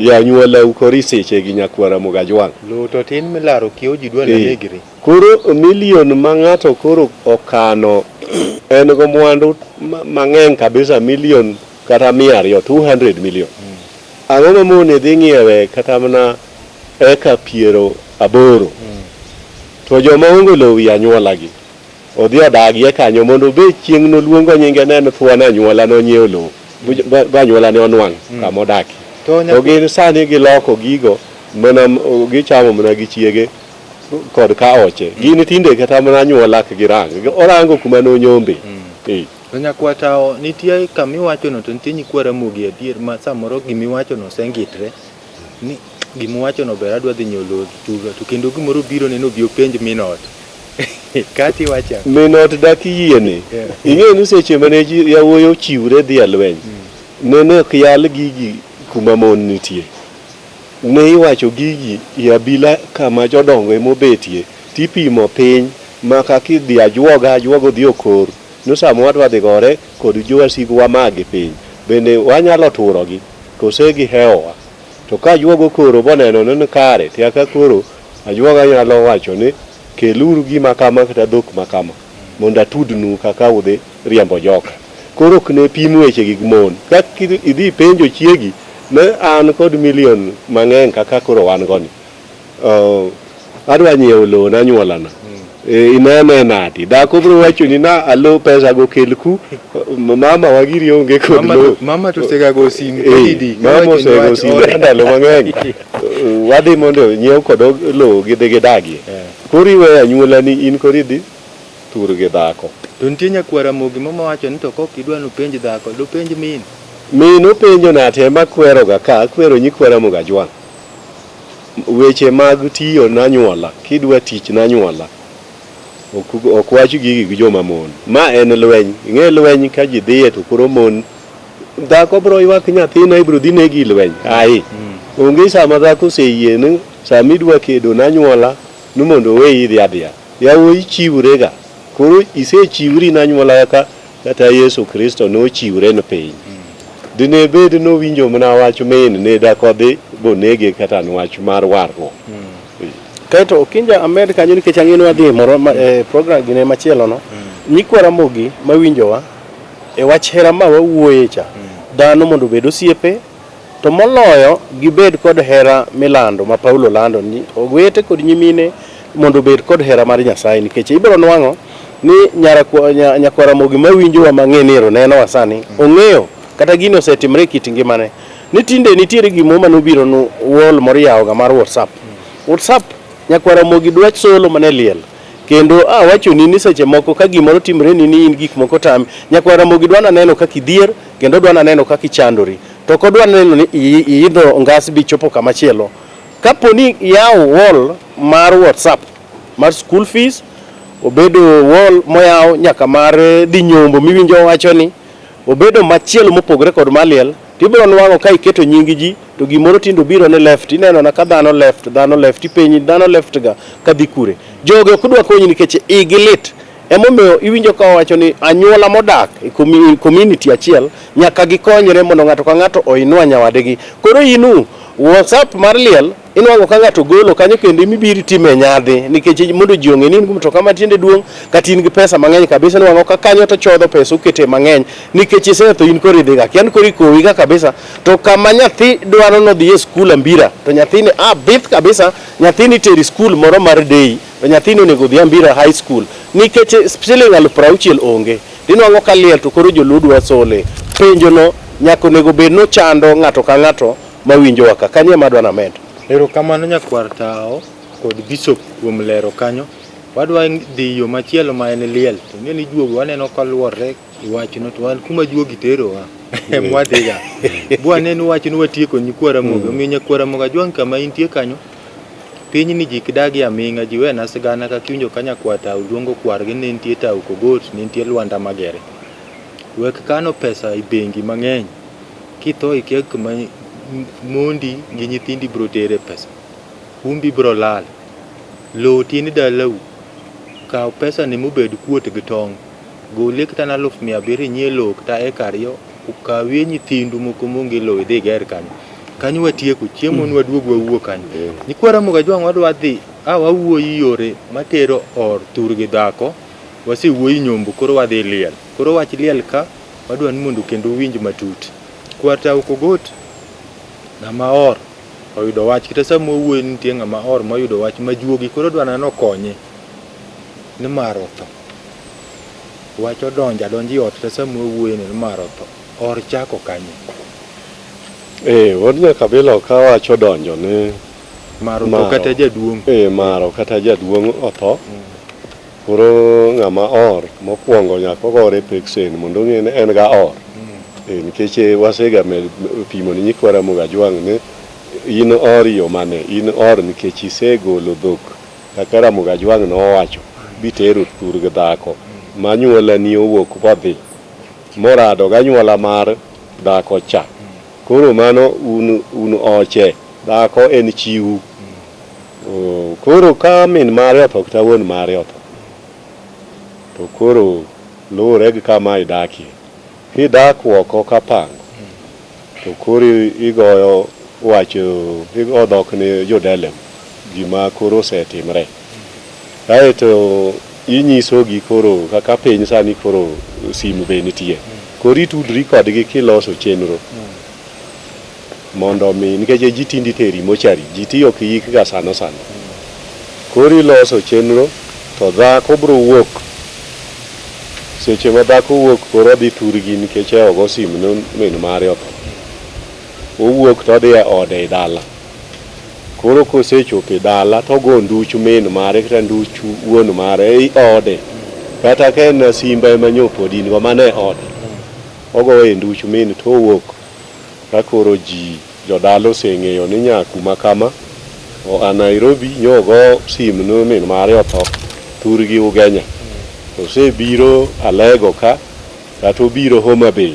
ya nyuola ukori seche gi nyakwara Mugajwang lo to tin milaro kio ji dwala negri koro milion mangato koro okano en go mwandu mang'eny kabisa milion kata 200 million ang'o mamone dhi ng'iewe kata mana eka 80 to joma onge lowo ya nyuola gi odhi odagie kanyo mondo be chieng' no luongo nyinge neno thuon anyuola no nyiewo lowo ba nyuola ne onwang' kama odaki. To gin sani giloko gigo mana gichamo mana gi chiege kod kaoche gin tinde kata mana nyuola gi rang orango kuma no nyombe. To nyakwatao nitie kamiwacho no to nitie nyikwara mogi adier ma samoro gimiwacho no sengitre ni gimiwacho no ber adwa dhi nyiewo lowo chuga to kendo gimoro biro neno bio penj minot kati wacha minot daki yiene ing'e ni seche mane yawuoyo chiwre dhi alweny nene ok yal gigi kuma mon nitie ne iwacho gigi Abila kama jodongo emobetie tipimo piny ma kaki dhi ajuogo dhi okor no samo wadwa dhi gore kod jowasigu mage piny bende wanyalo turogi kose giheowa to ka ajuogo koro boneno ni kare tiaka koro ajuoga nyalo wacho ni keluru gima kama kata dhok makama mondo atudnu kaka udhi riembo joka. Koro kne pim weche gi mon ka idhi penjo chiegi ne an kod milion mang'eny kaka koro wan goni adwa nyiewo lowo na nyuolana inene nati dako bro wacho ni na alo pesa go kelku mama wagiri onge kod lowo mama to sega go sim kidi mama sega sim ndalo mang'eny wadhi mondo nyiew kod lowo gi dagie koro iwe anyuola ni in kori dhi tur gi dhako. To nitie nyakwara mogi mama wacho ni to kok idwa no penj dhako do penj min openjo nate makwero ga ka kwero nyikwara Mugajwang weche mag tiyo na nyuola kidwa tich na nyuola ok wachi gigi gi joma mon ma en lweny ing'e lweny ka ji dhiye to koro mon dhako bro ywak nyathina ibro dhi negi lweny ai onge sama dhako oseyiene sama idwa kedo nanyuola ni mondo we idhi adhiya yawo ichiwrega koro isechiwri nanyuola kata Yesu Kristo nochiwre ne piny dine bed nowinjo mana wach min ne dakodhi bonege kata wach mar warruok kaito okinja Amerika kanyo nikech ang'ino wadhi moro program gine machielo no nyikwara mogi mawinjowa e wach hera ma wawuoye cha dhano mondo bed osiepe to moloyo gibed kod hera milando ma Paulo lando ni owete kod nyimine mondo bed kod hera mar Nyasaye nikech ibiro nwang'o ni nyakwara mogi mawinjowa mang'enero neno wasani ong'eyo kata gino osetimre kit ngimane ni tinde nitiere gimo manobiro no wall moro yawoga mar WhatsApp nyakwara mogi dwach solo mane liel kendo wacho ni seche moko ka gimoro timre ni in gik moko tam nyakwara mogi dwana neno kaka idhier kendo dwana neno kaka ichandori to kodwa neno ni iidho ngas bichopo kamachielo kaponi yawo wall mar WhatsApp mar school fees obedo wall moyaw nyaka mar dhi nyombo miwinjo wacho ni obedo machielo mopogre kod maliel tibiro nwang'o ka iketo nying ji to gimoro tindo biro ne left ineno na ka dhano left ipenyi dhano left ga kadhi kure joge okdwa konyi nikech igi lit emomiyo iwinjo ka wacho ni anyuola modak e community achiel nyaka gikonyre mondo ng'ato ka ng'ato oinua nyawadegi koro inu WhatsApp mar liel inwang'o ka ng'ato golo kanyo kendo mibiri time nyadhi nikech mondo ji ong'e ni in mtoka matiende duong' kata in gi pesa mang'eny kabisa nwang'o ka kanyo to chodho pesa okete mang'eny nikech isetho in koro idhiga kian koro ikowiga kabisa to kama nyathi dwaro no dhi e skul ambira to nyathini bith kabisa nyathini teri skul moro mar day to nyathini onego dhi ambira high school nikech siling 60,000 onge tinwang'o ka liel to koro joludwa sole penjo no nyaka onego bed no chando ng'ato ka ng'ato mawinjo waka kanye madwana medo. Erokamano nyakwar tao kod Bishop kuom lero kanyo wadwa dhi yo machielo ma en liel to ng'e ni juogo waneno kaluwore iwachno to wan kuma juogi terowa mwadhiga bwa neno wachno watieko nyikwara mogo mi nyakwara moga jwang' kama intie kanyo piny ni ji kidagi aming'a ji wena sigana ka kiwinjo ka nyakwar tao luongo kwargi ne nitie tao Kogot ne nitie Lwanda Magere wek kano pesa e bengi mang'eny kitho ikia kuma mondi gi nyithindi bro tere pesa umbi bro lal lo tini dalau kaw pesa ni mubed kuot gi tong gole kata na 700 nye lo kata ekariyo ukawe nyithindu moko monge lo idhi ger kanyo watieko chiemo ni waduog wawuo kanyo nyikwara moga jwang' wadwa dhi wawuoyi yore matero or tur gi dhako wasewuoyi nyombo koro wadhi liel koro wach liel ka wadwa ni mondo kendo winj matut kwata Kogot ng'ama or oyudo wach kata sama owuoyi nitie ng'ama or moyudo wach majuogi koro dwana no konye ni MARO tho wach odonji ot kata sama owuoyi ni MARO tho or chako kanye wod nyaka bilo ka wacho donjo ni MARO tho kata jaduong' MARO kata jaduong' otho koro ng'ama or mokwongo nyaka gore peksen mondo ng'e ni en ga or nikech wasega pimo ni nyikwara moga jwang' ni in or yo mane in or nikech isegolo dhok kaka Ramoga Jwang' nowacho bitero tur gi dhako manyuola ni owuok bodhi morado ganyuola mar dhako cha koro mano un oche dhako en chiwu koro ka min mare otho kata wuon mare otho to koro luwore gi kama idaki kidak oko kapango to koro igoyo wacho igodok ni jodelem gima koro osetimre kaeto inyisogi koro kaka piny sani koro simu be nitie koro itudri kodgi kiloso chenro mondo mi nikech ji tindi teri mochari ji tiyo kiyik ga sano koro iloso chenro to dhako bro wuok seche ma dhako wuok koro dhi turgi nikech ogo simu no min mare otho owuok to dhi e ode dala koro kosechopo e dala to go nduch min mare kata nduch wuon mare e ode kata ka en simba ema nyopo din go mane ode ogo e nduch min to owuok ka koro ji jodalo oseng'eyo ni nyakuma kama a Nairobi nyogo simu no min mare otho turgi ugenya to se biro Alego ka kata obiro Homa Bay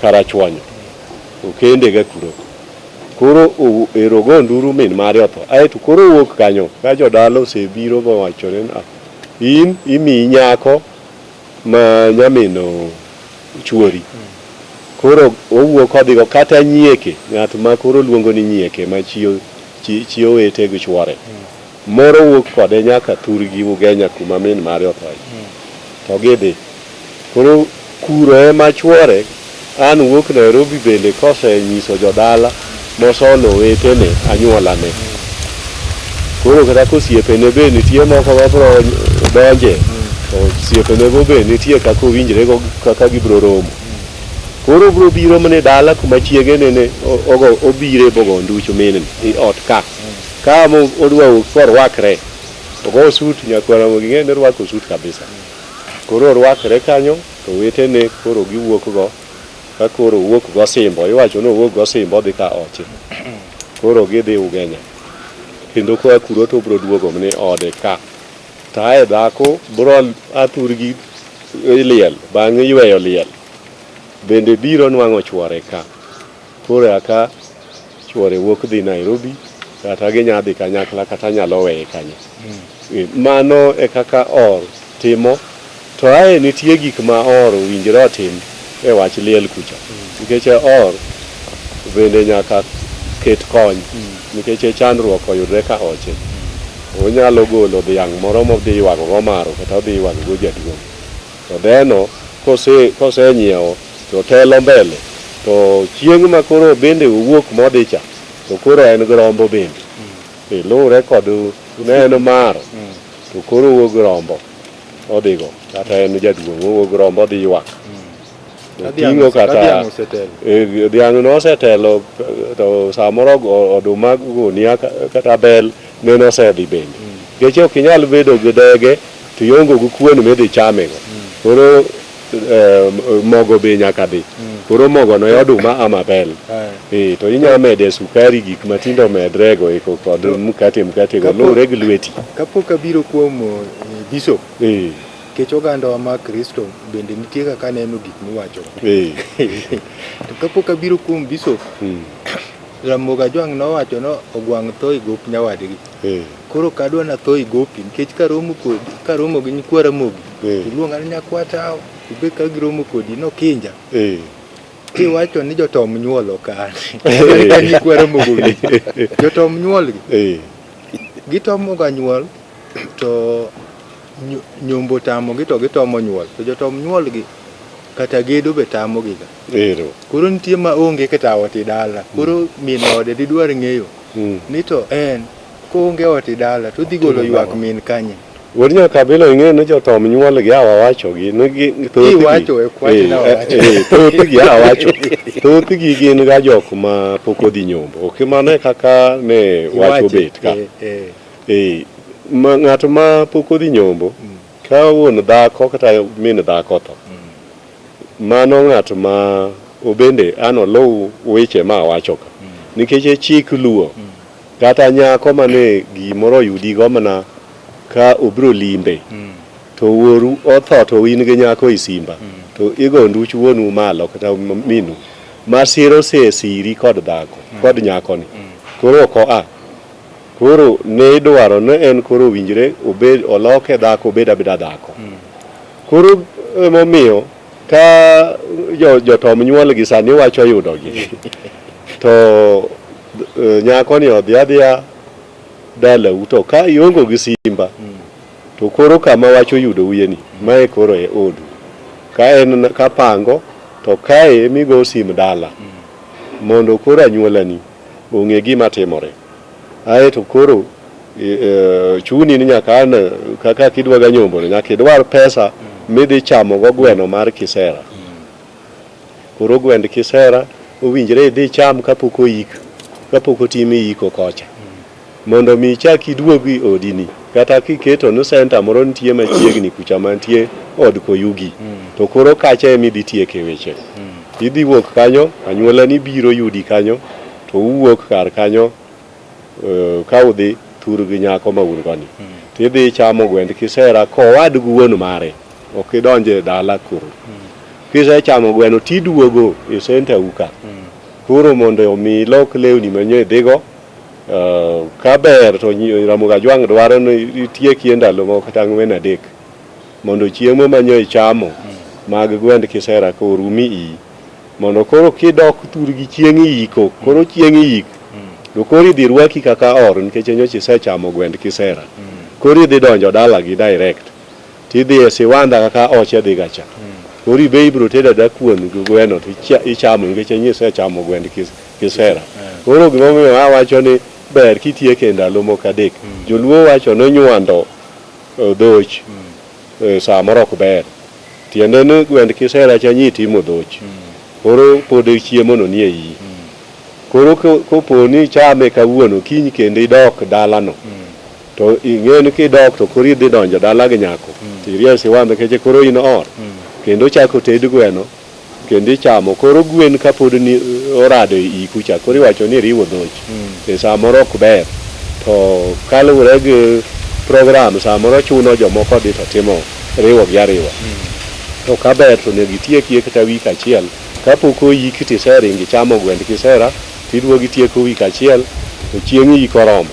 Karachuonyo okende ga kuro koro erogo nduru min mare otho ai to koro wuok kanyo ka jodalo osebiro go wacho ni in imi nyako ma nyamino chuori koro owuok odhigo kata nyieke ng'at ma koro luongo ni nyieke ma chiyo wete gi chuore moro wuok kode nyaka thurgi Ugenya kuma min mare otho to gidhi koro kuro ema chuore an wuok Nairobi bende kose nyiso jodala mosolo wetene anyuolane koro kata kosiepene be nitie moko mabro donje to siepene go be nitie kaka owinjre go kaka gibro romo koro bro biro mane dala kuma chiegene ne obire bogo nducho minen I ot ka mo odwa orwakre ogo sut nyakwara mo ging'e ne rwako sut kabisa koro orwakre kanyo to wetene koro giwuok go ka koro wuok go simbo iwacho no wuok go simbo dhi ka oche koro gidhi Ugenya kendo ko akuro to bro duogo mne ode ka tae dhako bro athurgi liel bang'e yweyo liel bende biro nwang'o chuore ka koro aka chuore wuok dhi Nairobi kata ginyadhi kanyakla kata nyalo weye kanyo mano e kaka or timo to ae nitie gik ma or winjre otim e wach liel kucha nikech or bende nyaka ket kony nikech chandruok oyudre ka oche onyalo golo dhiang' moro modhi ywago go maro kata odhi ywago go jaduong' to deno kose nyiewo to telo mbele to chieng' ma koro bende owuok modhi cha to koro en grombo bende lure kod neno maro to koro owuok grombo odhigo kata en jaduong' owuok grombo odhi ywak tingo kata dhiang' no osetelo to samoro oduma gunia kata bel neno osedhi bende nikech ok inyal bedo gi dege to iongo gi kuon midhi chamego koro mogo be nyaka dhi koro mogo no oduma ama bel to inyalo mede sukari gik matindo medrego kod mkate go lure gi lweti kapok abiro kuom bishop kech oganda ma Kristo bende nitie kaka neno gik miwacho to kapok abiro kuom bishop Ramoga Jwang' nowacho no ogwang' tho igop nyawadgi koro kadwa na tho igopi nikech karomo gi nyikwara mogi iluonga ni nyakwatao ibe ka giromo kodi no kinja kiwacho ni jotom nyuolo ka nyikwara mogi jotom nyuol gi gitomo ga nyuol to nyombo tamo gi to gitomo nyuol to jotom nyuol gi kata gedo be tamo gi ga koro nitie ma onge kata oti dala koro min ode didwar ng'eyo ni to en ko onge oti dala to dhi golo ywak min kanye wori nyaka Abila ing'e ni jotom nyuol gi awacho gi iwacho e kwani na wacho thoth gi awacho thoth gi gin ga jok ma pok odhi nyombo ok mano kaka ne wacho bet ka ng'at ma pok odhi nyombo ka wuon dhako kata min dhako to mano ng'at ma obende ano low weche ma wacho ka nikech chik luo kata nyako mane gimoro yudi go mana ka obro limbe to woru otho to win gi nyako isimba to igo nduch wuonu malo kata minu masiro siri kod dhako kod nyako ni koro koro ne dwaro ne en koro winjre obed oloke dhako beda dhako koro momiyo ka jotom nyuol gi sani wacho yudo gi to nyako ni odhi adhiya dala uto ka iongo gi simba to koro kama wacho yudo uyeni mae koro e odu ka en ka pango to kae migo sim dala mondo koro anyuolani ong'e gima timore ae to koro chuni ni nyaka an kaka kidwaga nyombo nyaka idwar pesa midhi chamo go gweno mar kisera koro gwend kisera owinjre idhi cham kapok otimi iko kocha mondo mi chak iduogi odini kata kiketo no center moro nitie machiegni kucha mantie od koyugi to koro kacha emidhi tieke weche idhi wuok kanyo anyuolani biro yudi kanyo to uwuok kar kanyo ka udhi thur gi nyako ma un goni tidhi chamo gwend kisera kowad gi wuon mare ok idonje dala kuro kise chamo gweno tiduogo e center uka koro mondo omi lok lewni manyien dhigo ka ber to Ramogi Ajwang' dwaro ni itieki ndalo moko kata 4-3 mondo chiemo manyo ichamo mag gwend Kisera ko rumi i mondo koro kidok turgi chieng' iko koro chieng' ik to koro idhi rwaki kaka or nikech nyocha isechamo gwend Kisera koro idhi donjo dalagi direct tidhi e siwanda kaka oche dhi gacha koro ibe ibro tedo dakuon gweno to ichamo nikech isechamo gwend Kisera koro gimomiyo awacho ni ber kitieke ndalo moko adek joluo wacho nonywando dhoch samoro ok ber tiende ni gwend Kisera cha nyitimo dhoch koro pod chiemo no nie iyi koro kopo ni chame kawuono kiny kendo idok dalano to ing'e ni kidok to koro idhi donjo dala gi nyako tiriesi wambe keche koro in or kendo chako ted gweno kendo ichamo koro gwen kapod ni orado i kucha koro iwacho ni riwo dhoch e samoro ok ber to kaluwore gi program samoro chuno jomoko dhi to timo riwo gi ariwa to kaber to nego itieki kata wik achiel kapok oyik tiseringi chamo gwend Kisera tidwogi tieko wik achiel to chieng' yiko oromo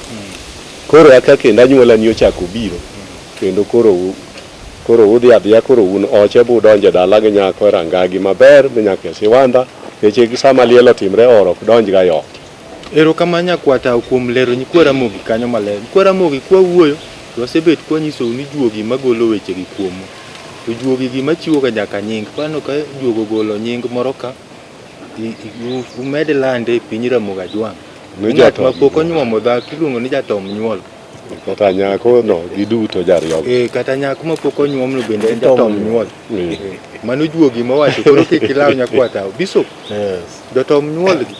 koro aka kendo anyuola ni ochako biro kendo koro udhi adhiya koro un oche budonje dala gi nyako rangagi maber nyaka siwanda keche sama liel otimre oro ok donj ga yot. Erokamano nyakwata kuom lero nyikwa Ramogi kanyo maler. Nyikwa Ramogi kwa wuoyo to wasebet kwa nyiso ni juogi magolo weche gi kuomo to juogi gi machiwo ga nyaka nying pano ka juogo golo nying moro ka umed lande piny Ramogi Ajwang' ng'at mapok onyuomo dhako iluongo ni jatom nyuol kata nyako no giduto jariyo kata nyako mapok onyuom no bende en jatom nyuol mano juogi mawacho koro kik ilaw nyakwata Bishop jotom nyuol gi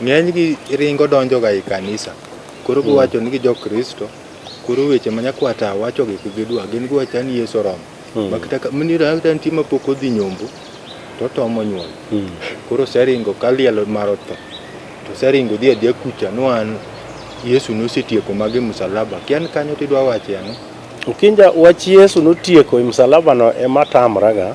ng'eny gi ringo donjo ga e kanisa koro giwacho ni jo Kristo koro weche ma nyakwata wacho gi gidwa gin giwacho ni Yesu rom makata mnira kata ntie mapok odhi nyombo to tomo nyuol koro seringo kalielo marot to seringo dhi adhiya kucha no an Yesu nosetieko mage msalaba kian kanyo tidwa wache ang'o ukinja wach Yesu notieko msalaba no ema tamraga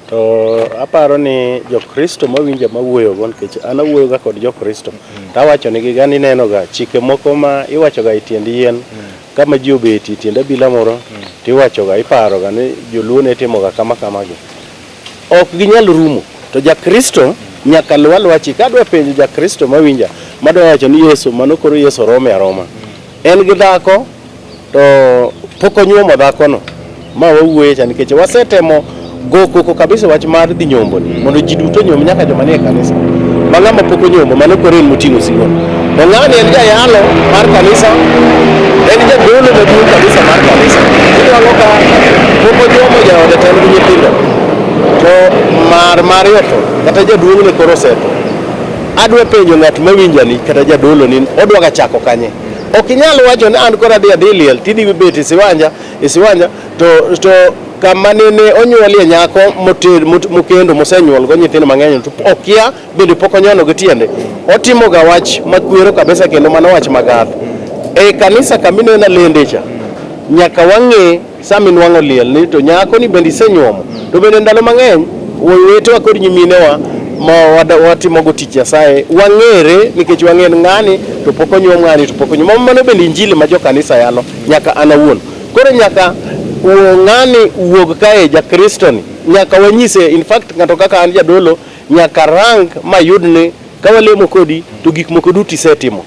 to aparo ni jo Kristo mawinja mawuoyo gon nikech ana wuoyo ga kod jo Kristo tawacho ni gani neno ga chike moko ma iwacho ga itiend yien kama ji obeti tiende Abila moro tiwacho ga iparo ga ni joluo ne timo ga kama gi ok ginyal rumo to ja Kristo nyaka lwachi kadwa penjo ja Kristo mawinja madwa wacho ni Yesu mano koro Yesu rome aroma en gi dhako to pok onyuomo dhako no ma wawuoye cha nikech wasetemo go koko kabisa wach mar dhi nyombo ni mondo ji duto nyom nyaka joma nie kanisa mang'ama pok onyombo mano koro en moting'o sigon to ng'ani en jayalo mar kanisa en jadolo maduong' kabisa mar kanisa idwaro ka pok onyuomo jaode to en gi nyithindo to Mario to kata jaduong' ne koro seto adwa penjo ng'at mawinjani kata jadolo ni odwa ga chako kanye ok inyal wacho ni an kora adhi liel tidhi bet e siwanja to kama nene onyuolie nyako mokendo mosenyuol go nyithindo mang'eny to okia bende pok onyono gi tiende otimo ga wach makwero kabisa kendo mano wach magath e kanisa kaminena lendecha nyaka wang'e sami nwang'o liel ni to nyako ni bende isenyuomo to bende ndalo mang'eny wetewa kod nyiminewa ma watimo go tich Nyasaye wang'ere nikech wang'en ng'ani to pok onyuom ng'ani to pok onyuom mano bende injili ma jo kanisa yalo nyaka an awuon koro nyaka ng'ani wuog kae ja Kristo ni nyaka wanyise in fact ng'ato kaka an jadolo nyaka rang mayudne ka walemo kodi to gik moko duto isetimo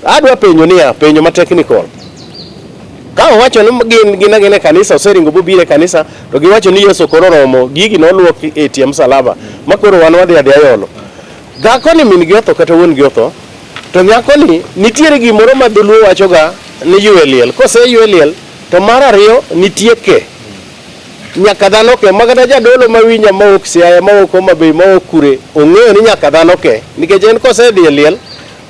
adwa penjo niya penjo ma technical ka wacho ni gin kanisa oseringo bobire kanisa to giwacho ni Yesu koro romo gigi noluok e tie msalaba makoro wan wadhi yolo dhako ni min gi otho kata wuon gi otho to nyako ni nitiere gimoro ma dholuo wacho ga ni ywe liel kose ywe liel to mar ariyo nitie ke nyaka dhano ke magada jadolo mawinja ma ok siaya ma ok mabe ma ok kure ong'eyo ni nyaka dhano ke nikech en kose dhi liel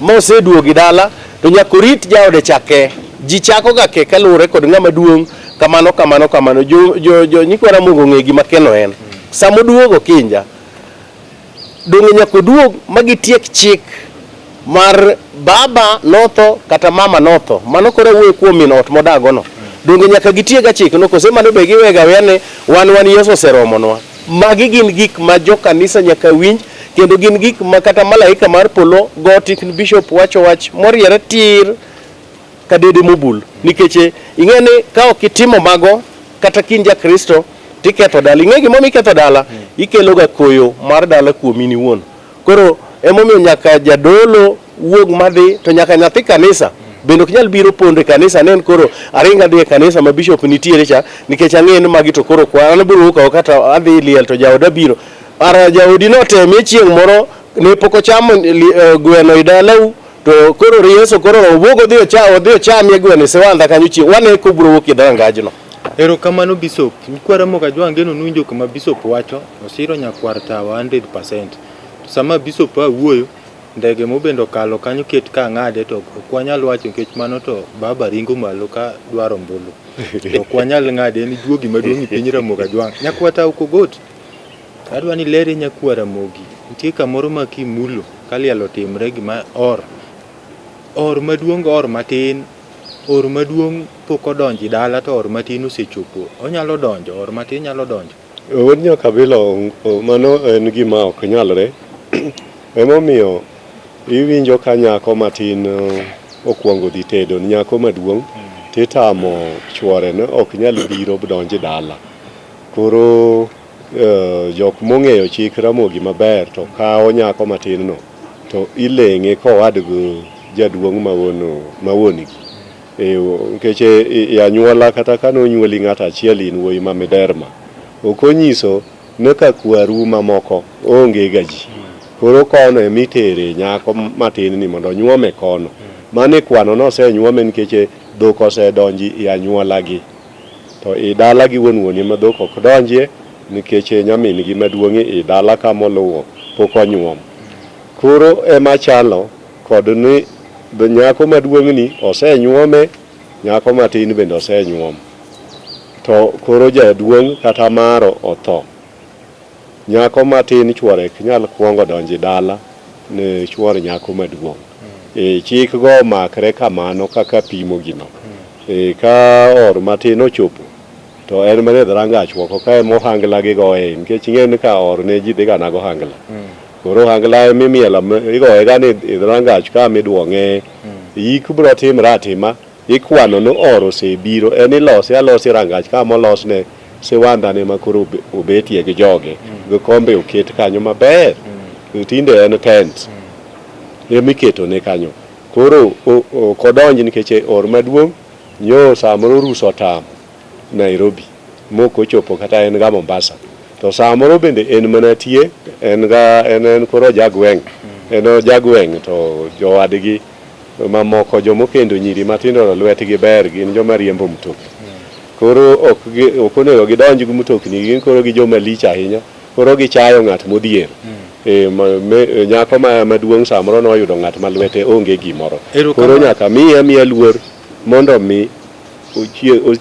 ma oseduogi dala to nyaka rit jaode chake ji chako ga ke kalure kod ng'ama duong' kamano jo nyikwa Ramogi ng'e gima keno en samo duogo kinja donge nyaka duog magitiek chik mar baba notho kata mama notho mano koro wuoyo kuom min ot modagono donge nyaka gitiega chik no kose mano be giwega wene wan Yesu oseromonwa magi gin gik ma jo kanisa nyaka winj kendo gin gik ma kata malaika mar polo go tik bishop wacho wach moriere tir kadede mobul nikech ing'eni ka ok itimo mago kata kin ja Kristo tiketho dala. Ing'e gimomiyo iketho dala? Ikelo ga koyo mar dala kuomi ni wuon. Koro emomiyo nyaka jadolo wuog madhi to nyaka nyathi kanisa bende ok nyal biro pondo e kanisa nen koro aringa dhi e kanisa ma bishop nitiere cha nikech ang'e ni magi to koro kwan biro ka kata adhi liel to jaoda biro. Ara jaodi no temie chieng' moro ne pok ochamo gweno i dalau to koro rieso koro wuogo dhi ochamie gweno sewanda kanyo chieng' wane ko biro wuok e dhangajno. Erokamano Bishop, nyikwara Mokajwang' geno nuinjo kama Bishop wacho osiro nyakwar tawa 100%. To sama Bishop wuoyo ndege mobendo kalo kanyo ket ka ng'ade to ok wanyal wacho nikech mano to baba ringo malo ka dwaro mbulu. To ok wanyal ng'ade en juogi maduong' e piny Ramokajwang'. Nyakwata Ukogot, adwa ni lere nyakwara Mogi. Nitie kamoro ma kimulo kaliel otimre gima or maduong' or matin. Or maduong' pok odonji dala to or matin osechopo. Onyalo donjo, or matin nyalo donjo. Wadnya kabilo mano en gima ok nyalre. Emomiyo iwinjo ka nyako matin okwongo dhi tedo, nyako maduong' titamo chwore no ok nyal biro donjo dala. Koro jok mong'eyo chik Ramogi maber to kawo nyako matin no to ileng'e kowadgo jaduong' mawonigi. Nikech anyuola kata kanonyuoli ng'ato achiel in wuoyi ma miderma ok onyiso ne ka kwaru mamoko onge gaji. Koro kono emitere nyako matin ni mondo nyuome kono. Mane kwano no osenyuome nikech dhok osedonji e anyuolagi. To i dalagi wuon ma dhok ok donjie nikech nyamin-gi maduong' i dala kamoluwo pok onyuom. Koro ema chalo kod ni nyako maduong' ni osenyuome, nyako matin bende osenyuom. To koro jaduong' kata maro otho. Nyako matin chwore ok nyal kuongo donji dala ne chwore nyako maduong'. Chik go makre kamano kaka pimo gino. Ka or matin ochopo to en mane dhrangach woko ka mohangla gi goe nikech ing'eni ka or ne ji dhiga nago hangla. Koro hangla emimielo igoe ga ni dhrangach ka miduong'e. Yik biro timre atima ikwano no or osebiro en alosi rangach ka molosne sewanda ne makoro obetie gi joge go kombe oket kanyo maber. Tinde en tent emiketo ne kanyo. Koro kodonji nikech or maduong' nyo samoro ruso tam Nairobi moko chopo kata en ga Mombasa. To samoro bende en mana tie en koro jagweng'. En jagweng' to jowadgi mamoko jomokendo nyiri matindo lwetgi ber gin joma riembo mtoki. Koro ok onego gidonj gi mtokni gin koro gi joma lich ahinya. Koro gichayo ng'at modhier. Nyako maduong' samoro noyudo ng'at ma lwete onge gimoro. Koro nyaka miya luor mondo mi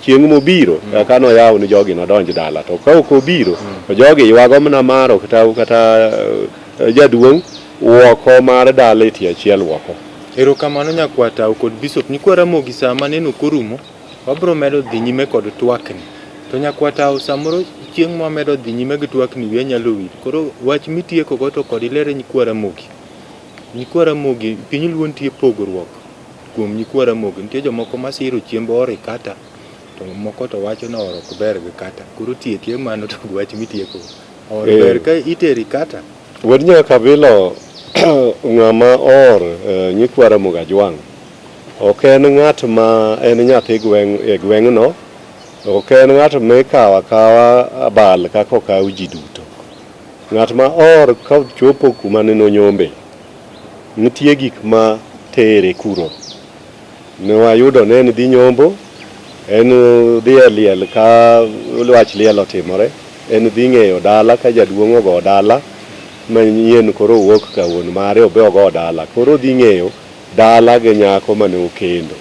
chieng' mobiro kaka noyaw ni jogi nodonj dala. To ka ok obiro to jogi ywago mana maro kata jaduong' woko mar dala e tie achiel woko. Erokamano nyakwata kod Bishop nyikwara Mogi sama neno korumo wabro medo dhi nyime kod twakni. To nyakwata samoro chieng' ma medo dhi nyime gi twakni wiya nyalo wil. Koro wach mitieko go to kod ilere nyikwara Mogi. Nyikwara Mogi piny luo nitie pogruok kuom nyikwara Mogi. Nitie jomoko masiro chiemb or kata to moko to wacho na or ok ber gi kata. Koro tie mano to wach mitieko. Or ber ka iteri kata. Wadnya kabilo ng'ama or nyikwara Mokajwang' ok en ng'at ma en nyathi gweng'no. Ok en ng'at mikawa abal kaka okaw ji duto. Ng'at ma or ka chopo kuma ne nonyombe nitie gik ma tere kuro. Ne wayudo ne en dhi nyombo, en dhi liel ka wach liel otimore, en dhi ng'eyo dala ka jaduong' ogo dala manyien koro wuok ka wuon mare obe ogo dala. Koro dhi ng'eyo dala gi nyako mane okendo.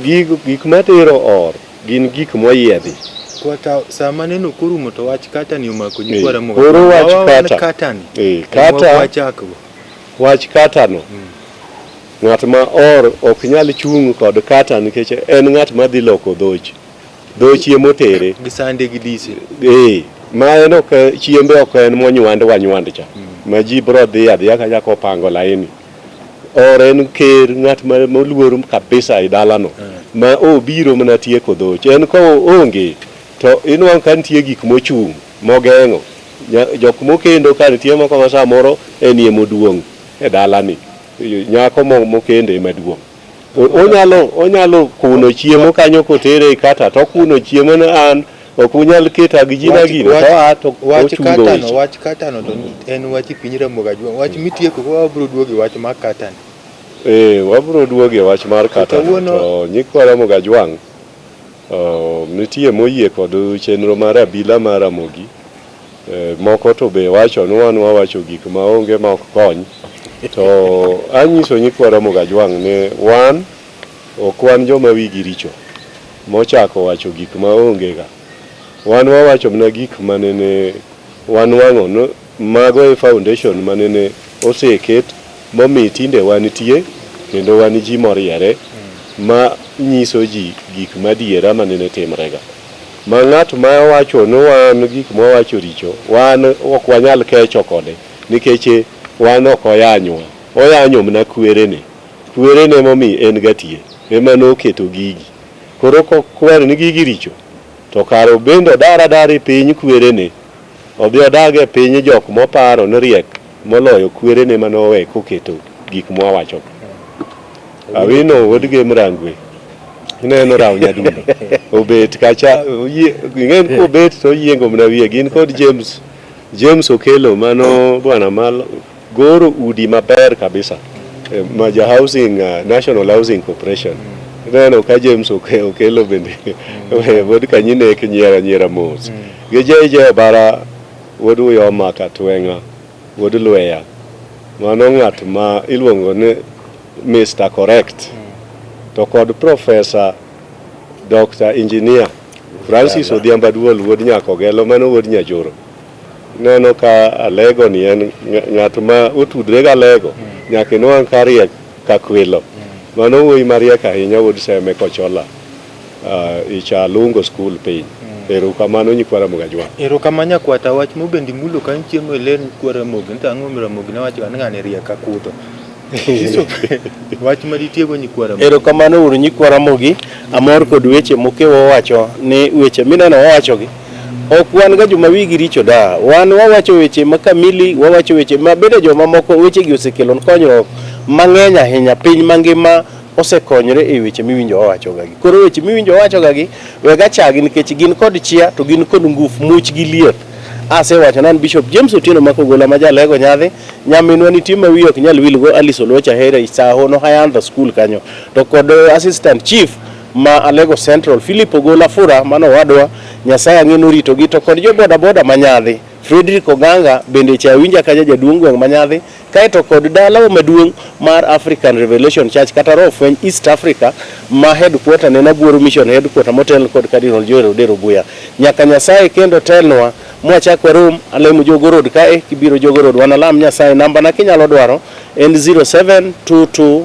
Gik matero or gin gik moyiedhi. Kwata sama neno korumo to wach kata ni omako nyikwara Mogi. Koro wach kata ni. Wach kata no. Ng'at ma or ok nyal chung' kod kata nikech en ng'at ma dhi loko dhochi emotere. Gisande gi dise. Ma en ok chiembe ok en monywand cha. ma ji bro dhi adhiya ka jako pango laini oren ker ng'at ma moluor kabisa i dalano ma obiro mana tieko dhoch en ko onge to inwang' ka nitie gik mochung' mogeng'o jok mokendo ka nitie moko ma samoro enie moduong' e dalani nyako mokende maduong' onyalo kuno chiemo kanyo kotere kata to kuno chiemo na an ok unyal keta gi jina gino to wach katano to en wach piny Ramogi Ajwang' wach mitieko ko wabro duogi wach mar katano wabro duogi wach mar katano to nyikwa Ramogi Ajwang' nitie moyie kod chenro mar Abila mar Ramogi moko to be wacho wawacho gik maonge ma ok kony to anyiso nyikwa Ramogi Ajwang' ne wan ok wan joma wigi richo mochako wacho gik maonge ga wan wawacho mna gik manene wan wang'o mago e foundation manene oseket momi tinde wanitie kendo wan ji moriere ma nyiso ji gik madiera manene timrega ma ng'at ma wacho wan gik ma wacho richo wan ok wanyal kecho kode nikech wan ok oyanyo mna kwerene momi en gatie ema noketo gigi koro kwer ni gigi richo to karo bendo dara piny kwerene odhi odage piny jok moparo ni riek moloyo kwerene manowe koketo gik mwawacho awino wodge mrangwe ineno raw nyadundo obet kacha ng'en ko bet to yiengo mna wiye gin kod James Okelo mano bwana mal goro udi maber kabisa Maja Housing National Housing Corporation neno ka James Okelo bende wod kanyine nyera mos geje bara wodu yo maka twenga wodu lweya mano ng'at ma iluongo ni Mr. Correct to kod Professor Dr. Engineer Francis Odhiambo Duol wod Nyakogelo mano wod Nyajoro neno ka Alego ni en ng'at ma otudre ga Alego nyaka nwang' kariek ka kwelo mano wuoyi mariek ahinya wod Seme Kochola icha lungo school piny erokamano nyikwa Ramogi Ajwang'. Erokamano nyakwata wach mobendi mulo kan chiemo ler nyikwa Ramogi nta ang'o Ramogi nawacho an ng'ane riek ka kuto wach maditiego nyikwa Ramogi. Erokamano uru nyikwa Ramogi amor kod weche mokewo wacho ni weche mineno wawachogi ok wan ga joma wigi richo da wan wawacho weche makamili wawacho weche mabede joma moko weche gi osekelo konyruok mang'eny ahinya piny mangima osekonyre e weche miwinjo wawacho gagi koro weche miwinjo wawacho gagi wega chagi nikech gin kod chia to gin kod ngufu much gi lier asewacho nan Bishop James Otieno Makogola ma jalego nyadhi nyaminwa nitie ma wiye ok nyal wilgo Alice Olocha Hera Isaho no Hayanda school kanyo to kod assistant chief ma Alego Central Philip Ogola Fura mano wadwa Nyasaye ang'eno rito gi to kod jo boda manyadhi Frederick Oganga bende cha winja kaja jaduong' gweng' manyadhi kaeto kod dalawa maduong' mar African Revelation Church kata Rofweny East Africa ma headquarter ne Nabuoro Mission headquarter motel kod Cardinal Joel Odero Buya nyaka Nyasaye kendo telnwa mwachakwa rum alemo Jogorod kae kibiro Jogorod wanalam Nyasaye namba na kinyalo dwaro en 0722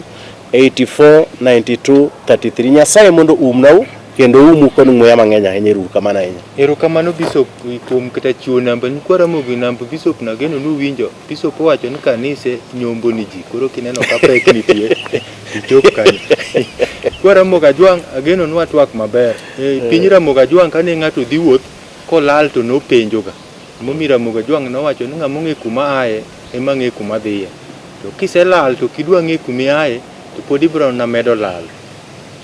849233 Nyasaye mondo umnau kendo umu kon ng'oya mang'eny ahinya erokamano ahinya. Erokamano Bishop kuom kata chiwo namba nyikwa Ramogi namba Bishop nageno nuwinjo Bishop wacho ni kanise nyombo ni ji koro kineno ka pek nitie ichop kanyo nyikwa Ramogi Ajwang' ageno nwa twak maber piny Ramogi Ajwang' kane ng'ato dhi wuoth kolal to nopenjoga momi Ramogi Ajwang' nowacho ni ng'ama ng'e kuma aye ema ng'e kuma dhiye to kiselal to kidwa ng'e kuma aye to pod ibro na medo lal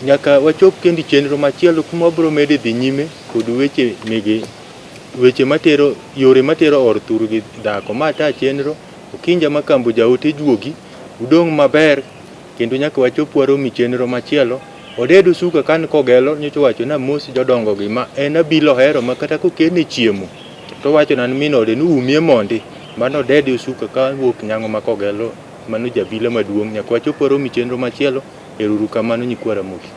nyaka wachop kendi chenro machielo kuma bro mede dhi nyime kod weche matero yore matero or thuru gi dhako mata chenro okinja makambo jaote juogi udong' maber kendo nyaka wachop waromi chenro machielo odedo suka kan kogelo nyocho wacho na mos jodongo gi ma en Abila hero makata kokene chiemo to wacho nan minode nu umie mondi mano dedo suka ka wuok nyango makogelo mano Jabila maduong' nyaka wachop waromi chenro machielo erokamano nyikwa Ramogi.